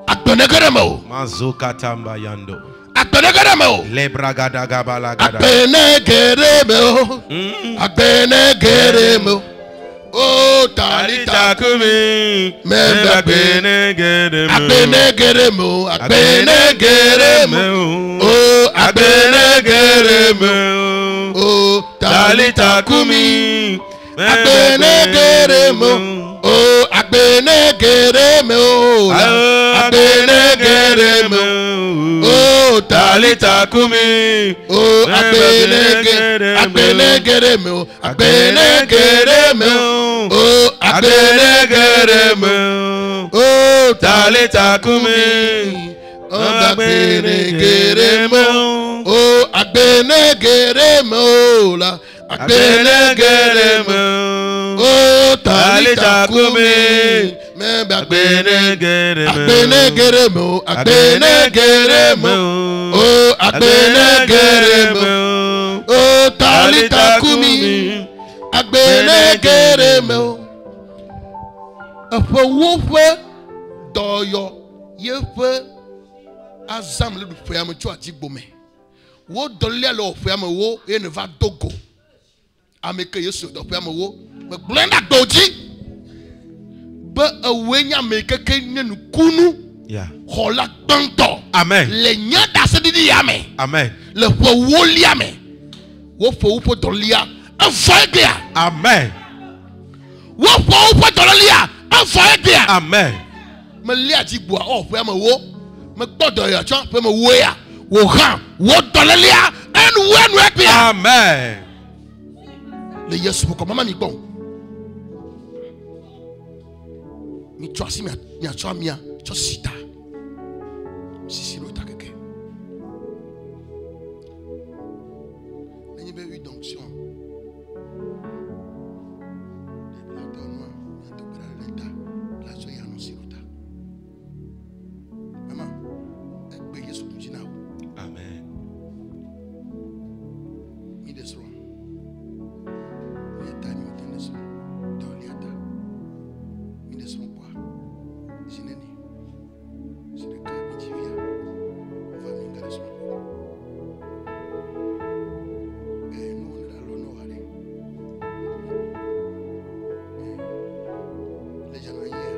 Agbene gere mo. Mazo katamba yando. Agbene gere mo. Lebragada gabala gada. Agbene gere mo. Agbene gere mo. Oh talita kumi. Membe Agbene gere mo. Agbene gere mo. Agbene gere mo. Oh agbene gere mo. Oh talita kumi. Agbene gere mo. Oh agbene gere mo. Agbene gere mo. Oh talita kumi. Oh agbene gere mo. Agbene gere mo. Oh agbene gere mo. Oh talita kumi. Oh agbene gere mo. Oh agbene gere mo. La agbene gere mo. Oh talita kumi. Membe agbene gere mo. Agbene gere mo. Oh agbene gere mo. Oh talita kumi. Agbene gere mo. Afa wofe doyo yefe azam le du feyam tu ajigbome. Wo dolia le feyam wo e ne va dogo. Ameke yesu do feyam wo. Me blenda doji. Ba awenya mekeke ne kunu. Yeah. Hola banto. Amen. Le nyada se didi yame. Amen. Le fo wolia me. Wo fo wo dolia. Afagia. Amen. Wo fo wo dolia. Afagia. Amen. Me lia jibua o feyam wo. Me gbodo ya chan fe me wo ya. Wo han wo dolia en wen we ya. Amen. Le yesu ko mama mi gbon. Mi trust mi a twa mi a cho sita. Sisi ro ta keke. Ni be eu d'onction. La donne ya to bra leta. La so ya no sirota. Mama, e be yesu kujina o. Amen. Mi desro. Mi ta mi teneso. Doliata. Mi desro kwa. Jineni. Sireka mi jivia. Va mi ngareso. No la lono wale. Le jano hier.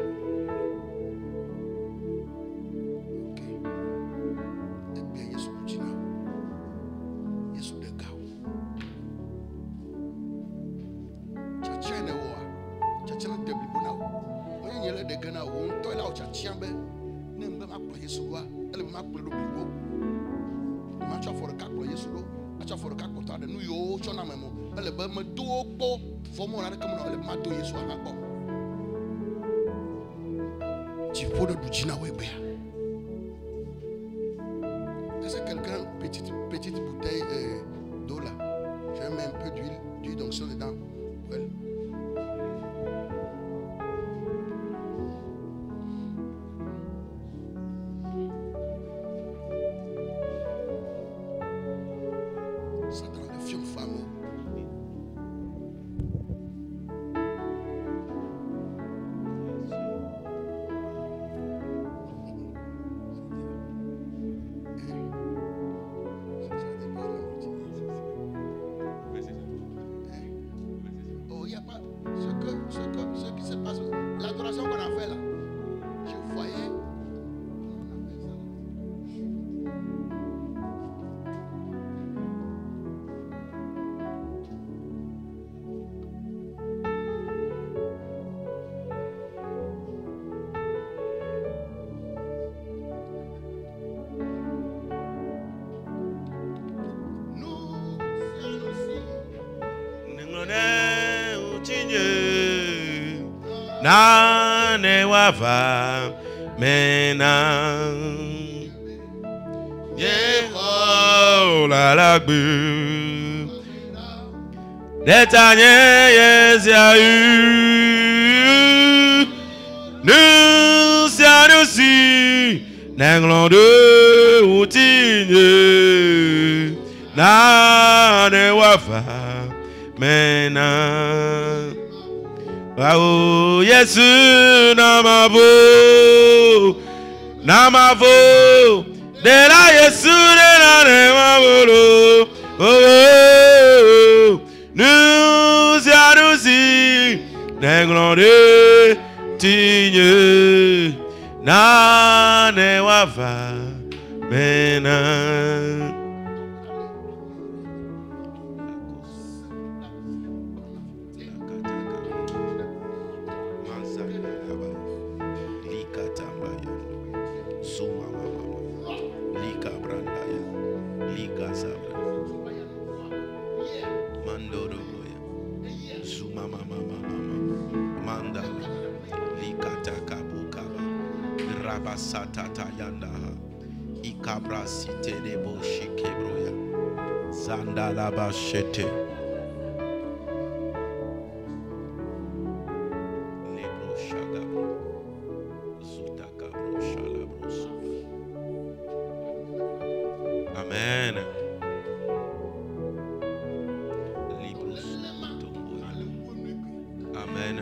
Ok. E be yesu kujina. Yesu de gao. Chachene wa. Chachene de blibona. Onye nyele de gana wo nto la o chachiambe. Ne mbe makpo yesu wa. Ele be makpo lo blibo. Ma cha for ka kpo yesu lo. Acha for ka kpo ta de nu yo chona memo. Ele be me do okpo. Fo mo na de kamo na ele ma do yesu wa makpo. Ti fo de dujina we be. Est-ce que quelqu'un petite bouteille d'eau là? Je mets un peu d'huile d'onction dedans. Well. Satan le fion femme. na ne wava mena yeho la la gbe detanye yesia nous sianusi nenglande utinye na ne wafa mena Wow, Yesu namavo de la Yesu de la nemavolo oh nous sianusi nenglande tinye na ne wafa mena Satata yanda ikabra site debo shikebroya zanda laba shete lebro shaga zutaka bro shalabro amen libro amen.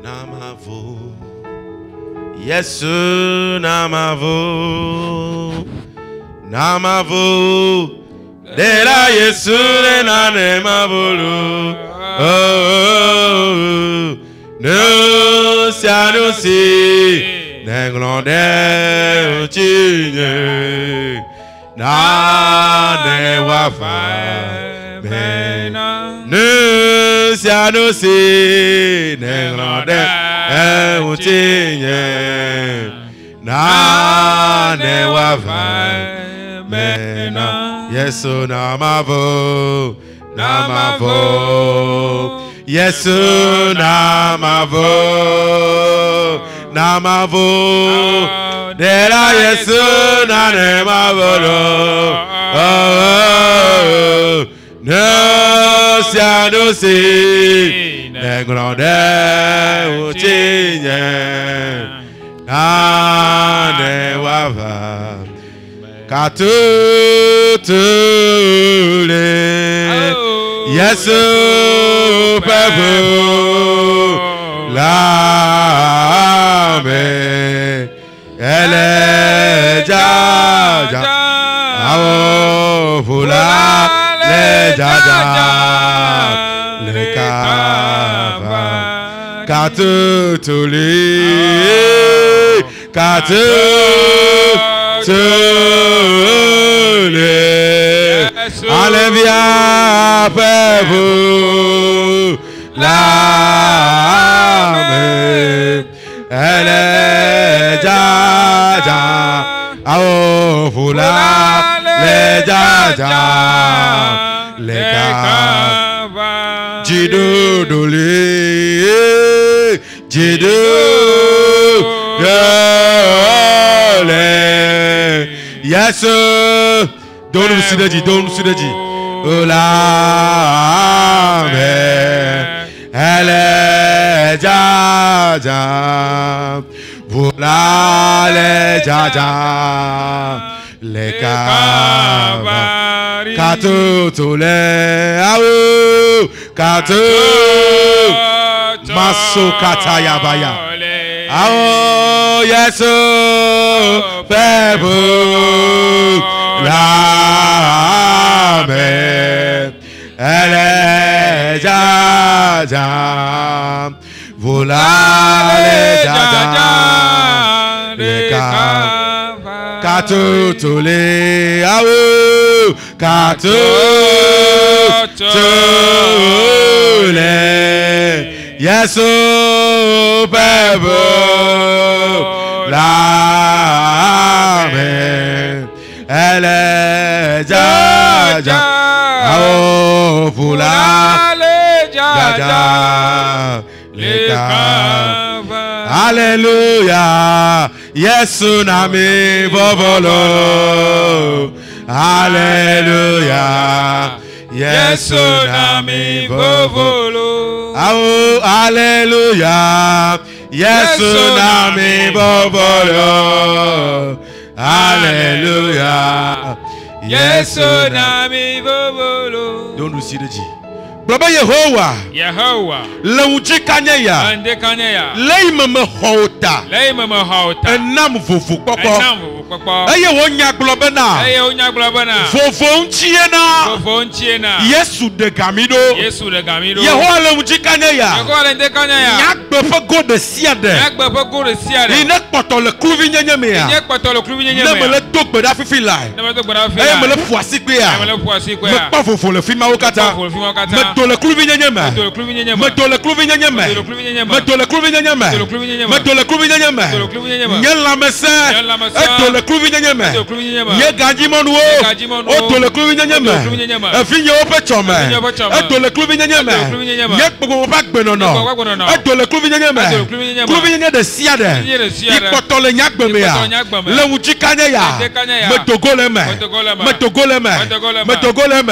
Namavo, Yesu namavo, namavo, de la Yesu de la nemavolo, oh, no sianusi, nenglande uchinye, na ne wafa, mena, no sianusi, nenglande uchinye, na ne wafa, mena. Yesu namavo, namavo, Yesu namavo, namavo, de la Yesu na nemavolo, oh, no sianusi, nenglande uchinye, na ne wafa. Katutule Yesu pevu lame ele jaja awo fula le jaja le kava katutule Alevia pevu lame ele jaja ao fula les jaja, les kava, jido dole, jido dole, yes, don't see the G, Ola me, ele jaja, vola les jaja. Les caves, kato le aou, kato maso kataya baya, aou yeso pebu la me, ele jaja, vola le jaja, les caves. Kato tole awo kato tole yeso bebo la me ele jaja awo fula jaja leka. Alléluia, Yesu nami bobolo. Alléluia, Yesu nami bobolo. Oh, Alléluia, Yesu nami bobolo. Alléluia, Yesu nami bobolo. Don't you see the G? Baba Yehowa. Lewuji kanyeya. Ande kanyeya. Leimeme hota. Enam fufu koko. Eye wonya globena. Fofo nchiena. Yesu de gamido. Yehowa lewuji kanyeya. Nyakbe fe go de siade. Inek poto le kluvi nyenyemea. Nemele tokbe da fifi lai. Eye mele fuasi kwea. Me pa fofo le fima okata. Meto le kluvi nyenyeme. Meto le kluvi nyenyeme. Meto le kluvi nyenyeme. Meto le kluvi nyenyeme. Nyela mese. Eto le kluvi nyenyeme. Nye ganji monuo. Oto le kluvi nyenyeme. Efinye ope chome. Eto le kluvi nyenyeme. Nye kpoko pak benono. Eto le kluvi nyenyeme. Kluvi nyenye de siade. Ikoto le nyagbemea. Le wuji kanyeya. Meto goleme. Meto goleme. Meto goleme.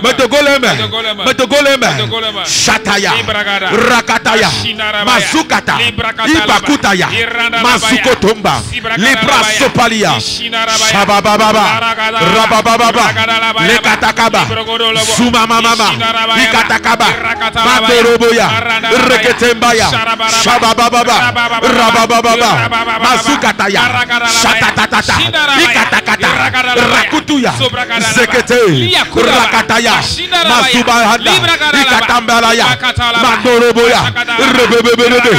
Meto goleme. Meto goleme. Shataya. Rakataya. Masukata. Ibakutaya. Masukotomba. Libra sopalia. Shabababa. Rabababa. Lekatakaba. Sumamama. Ikatakaba. Matoroboya. Reketembaya. Shabababa. Rabababa. Masukataya. Shatatata. Ikatakata. Rakutuya. Zekete. Rakataya. Masubahanda. Ikatambalaya. Mandoroboya. Rebebebebe.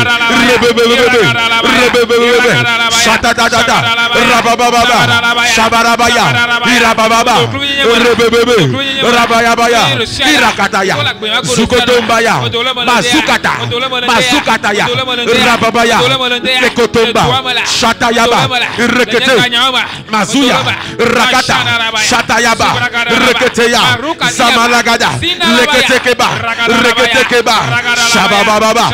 Shatatata. Rabababa. Shabarabaya. Irabababa. Rebebebe. Rabayabaya. Irakataya. Sukotombaya. Masukata. Masukataya. Rababaya. Ekotomba. Shatayaba. Rekete. Mazuya. Rakata. Shatayaba. Reketeya. Zamalagada. Leketekeba. Reketekeba. Shabababa.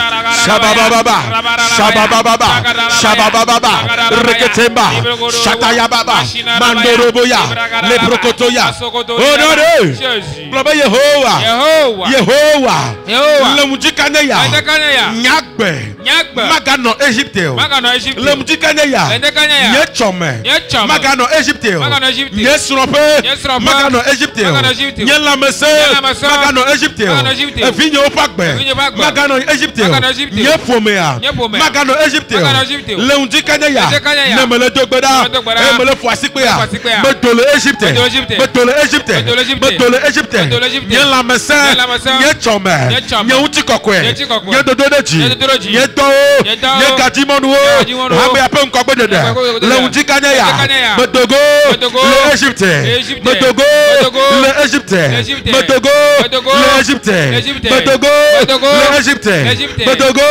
Shabababa. Shabababa. Shabababa. Reketemba. Shatayababa. Mandoroboya. Lebrokotoya. Oh no no. Baba Yehowa. Yehowa. Lemujikaneya. Nyakbe. Magano Egypte. Lemujikaneya. Nyechome. Magano Egypte. Nyesrope. Magano Egypte. Nyelamese. Magano Egypte. Evinyo opakbe. Magano Egypte. Nyefomea. Magano Egypte. Lemujikaneya. Nemele dogbeda. Emele fuasikpea. Metole Egypte. Metole Egypte. Metole Egypte. Nyelamese. Nyechome. Nyeutikokwe. Nyedododeji. Nyedo. Nyekajimonuo. Hambe ape mkogbedede. Lemujikaneya. Metogo. Le Egypte. Metogo. Le Egypte. Metogo. Le Egypte. Metogo. Le Egypte. Metogo.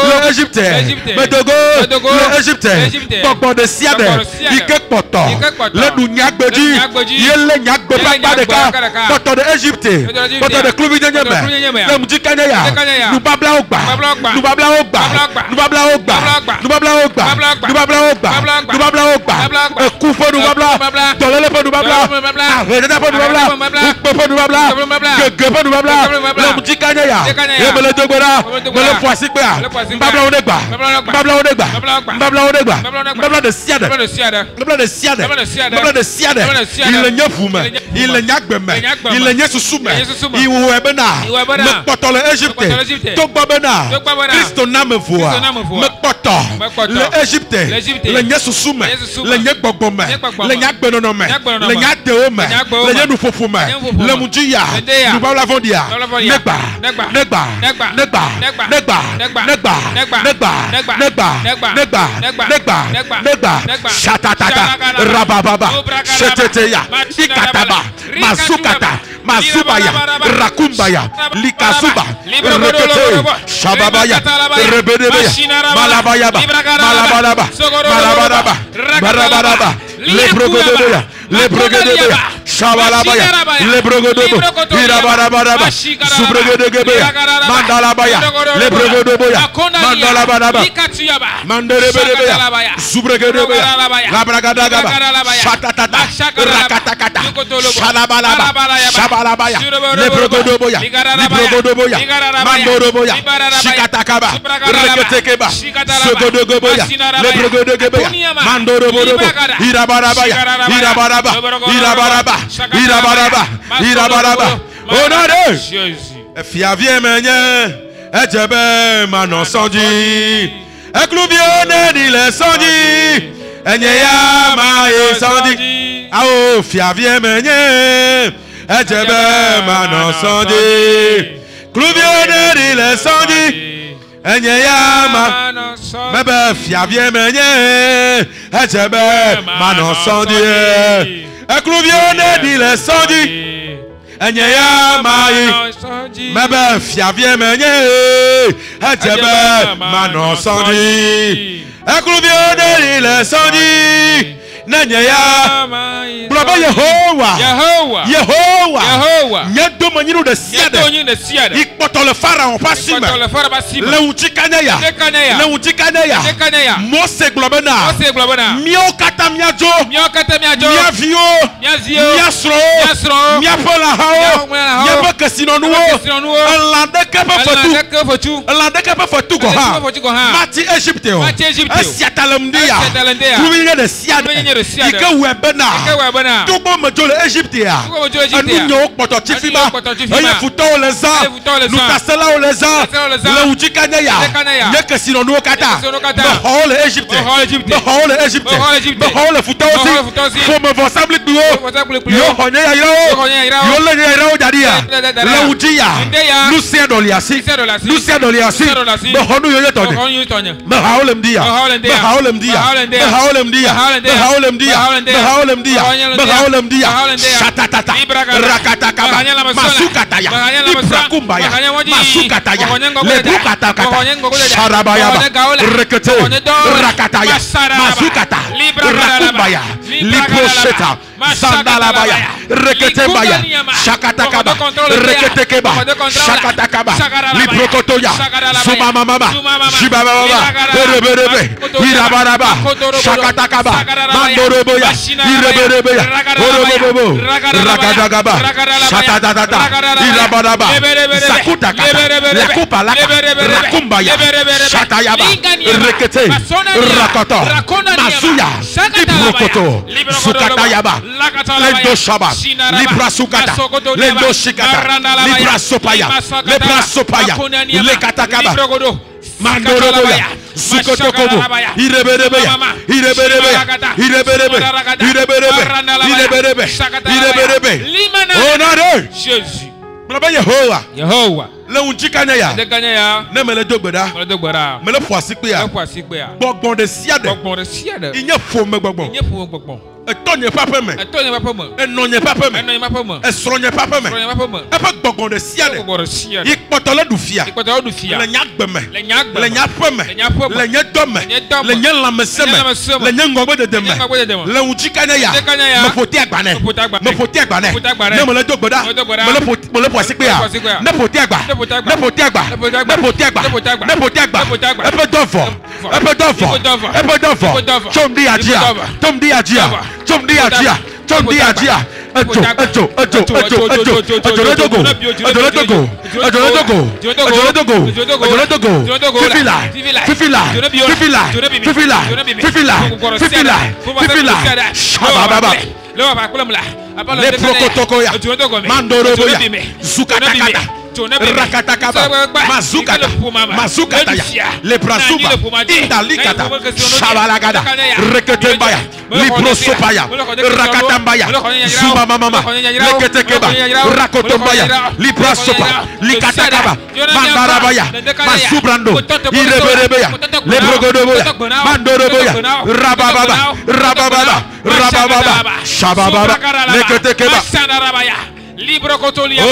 Le Egypte. Metogo. Le Egypte. gbọgbọ de siade ike kpɔtɔ le du nyagbedzi ye le nyagbe papa ɖeka kpɔtɔ de Égypte kpɔtɔ de kluvi nyenye me le ŋuti kanye ya nubablawo gba nubablawo gba nubablawo gba nubablawo gba nubablawo gba nubablawo gba eku ƒe nubabla dɔléle ƒe nubabla ahedede ƒe nubabla ukpe ƒe nubabla gege ƒe nubabla le ŋuti kanye ya ye mele dogbe ɖa mele ƒo asikpea nubablawo de gba nubablawo de gba nubablawo de gba nubabla de siade nubabla de siade nubabla de siade il le nye ƒu me il le nyagbe me il le nye susu me iwuwe bena me kpɔtɔ le Égypte togbɔ bena Kristo na me voa me kpɔtɔ le Égypte le nye susu me le nye gbɔgbɔ me le nye agbenɔnɔ me le nye adewo me le nye nuƒoƒo me le ŋuti ya nubabla vɔ̃ɖia negba negba negba negba negba negba negba negba negba shatatata rabababa sheteteya ikataba masukata masubaya rakumbaya likasuba rekete shababaya rebedebeya malabayaba malabalaba malabalaba barabaraba lebrogodebeya lebrogodebeya shabalabaya lebrogodebo irabarabaraba subregedebeya mandalabaya lebrogodebeya mandalabaraba manderebedebeya subregedebeya labragadagaba shatatata rakatakata shalabalaba shabalabaya lebrogodoboya librogodoboya mandoroboya shikatakaba reketekeba sogodogoboya lebrogodogoboya mandorobodobo irabarabaya irabaraba irabaraba irabaraba irabaraba onade efiavie menye ejebe manosonji eklubione ni le sonji enyeya ma esonji ao fiavie menye ejebe manosonji klubione ni le sonji enyeya ma mebe fiavie menye ejebe manosonji eklubione ni le sonji enyeya mai mebe fiavie menye ejebe manosonji eklubione ni le sonji nenyeya blaba Yehowa nyedo manyiru de siade ikpoto le Pharaon pasime le uti kanaya Mose globena mio kata miajo mia vio mia sro mia pola hao mia bekesino nuo lande kepe fotu ko ha mati Egypte o asiatalemdia kuwinya de siade ike webena tubo mejole Egypte a anu nyo kpoto tifima eye futo leza nutasela leza le uti kanaya nyekesino nuo kata behole Egypte behole futo aussi faut me voir semble duo yo honye ya yo le ya jadia le uti ya lucia doliasi behonu yo yetonye behole mdia shatatata rakatakaba masukataya ibrakumbaya masukataya lebukatakata sharabayaba rekete rakataya masukata rakumbaya liposheta sandalabaya reketembaya shakatakaba reketekeba shakatakaba liprokotoya sumamamama shibababa reberebe irabaraba shakatakaba mandoroboya ireberebeya orobobo rakadagaba shatatata irabaraba sakutakata lakupalaka rakumbaya shatayaba rekete rakoto masuya iprokoto sukatayaba lendo shaba libra sukata lendo shikata libra sopaya lekatakaba mandoroboya sukotokobo ireberebeya onare Jésus blaba Yehowa le unji kanaya ne mele dogbeda mele poasikpe ya gbọgbọn de siade inye fome gbọgbọn Etonye papa me. Enonye papa me. Esronye papa me. Epa gbọgbọn de siade. Ikpọtọlẹ dufia. Le nyagbeme. Le nyafeme. Le nyedọme. Le nyelameseme. Le nyengọgbe dedeme. Le ŋutikanya ya. Mefoti agbanẹ. Mefoti agbanẹ. Ne mele dogboda. Mele poasikpe ya. Ne poti agba. Ne poti agba. Ne poti agba. Ne poti agba. Epe dọfọ. Epe dọfọ. Epe dọfọ. Tom di ajia. Tom di ajia. Tom di ajia. Tom di ajia. Ejo. Shabababa. Le prokotokoya. Mandoroboya. Zukatakata. Rakatakaba. Mazukata. Mazukataya. Le brasuba. Indalikata. Shabalagada. Reketembaya. Librosopaya. Rakatambaya. Zuma mama. Leketekeba. Rakotombaya. Librasopa. Likatakaba. Mandarabaya. Masubrando. Ireberebeya. Lebrogodoboya. Mandoroboya. Rabababa. Rabababa. Rabababa. Shabababa. Leketekeba. Libre Cotolia.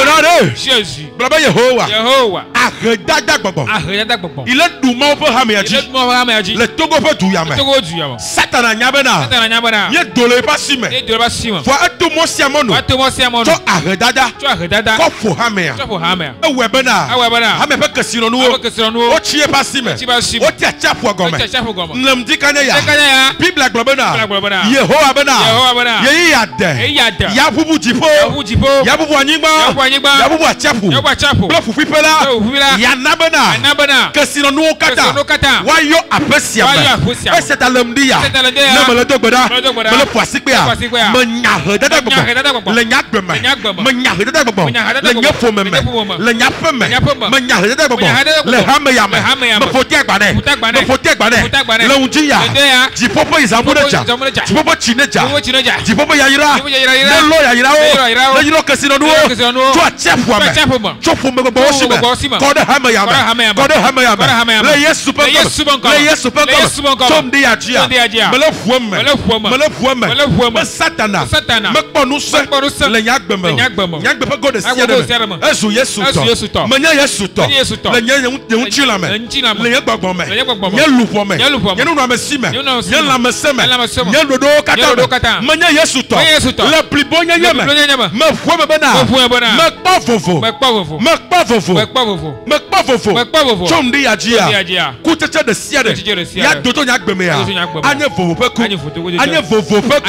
Jésus. Blabba Yehowa. Ahedada gbọgbọ. Il est doumant pour Hameaji. Le Togo peut tout yame. Satana nyabena. Ye dole pas sime. Foi tout mon siamono. To ahedada. Ko fo Hamea. Ewebena. Hame pe kesino nu. O chie pas sime. O tia chapo gome. Nemdi kanya. Bible globena. Yehowa bena. Ye yade. Ya bubu jipo. Yabubu anyigba. Yabubu achapu. Blofu pipela. Yanabena. Kesino nu kata. Wayo apesia. C'est à l'omdia. Ne me le dogbeda. Me le poasikbea. Me nyahedada gbogbo. Le nyagbeme. Me nyahedada gbogbo. Le nyafomeme. Le nyafeme. Me nyahedada gbogbo. Le hameyame. Me foti agbane. Me foti agbane. Le unjiya. Jipopo izamuneja. Jipopo chineja. Jipopo yayira. Ne lo yayira o. Le yiro kesino nu o. Tu achefuame. Tu fume gbogbo osime. Kode hameyame. Kode hameyame. Le yesu penko. Le yesu penko. Tom di ajia. Mele fueme. Me satana. Me kpɔnuse. Le nyagbeme. Nyagbeme go de siademe. Ezu yesu tɔ. Me nye yesu tɔ. Le nye ŋutsi lame. Le nye gbɔgbɔme. Nye luƒɔme. Nye nunɔamesime. Nye lãmeseme. Nye ɖoɖowo katã. Me nye yesu tɔ. Le blibo nyenyeme. Me fueme bena. Me kpɔ vovo. Me kpɔ vovo. Tom di ajia. Kutsetse de siade. Ya doto nyagbeme ya. Anye vovo peku. Anye vovo peku.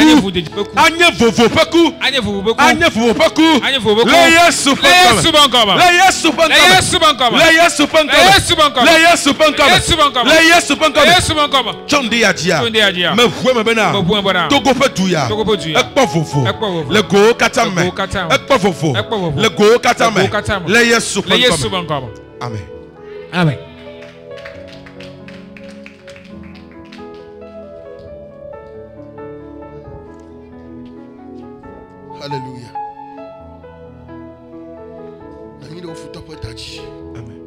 Le yesu penkome. Tom di ajia. Me fueme bena. Togo petuya. Ekpo vovo. Le go katame. Ekpo vovo. Le go katame. Le yesu penkome. Amen. Alléluia. Amen.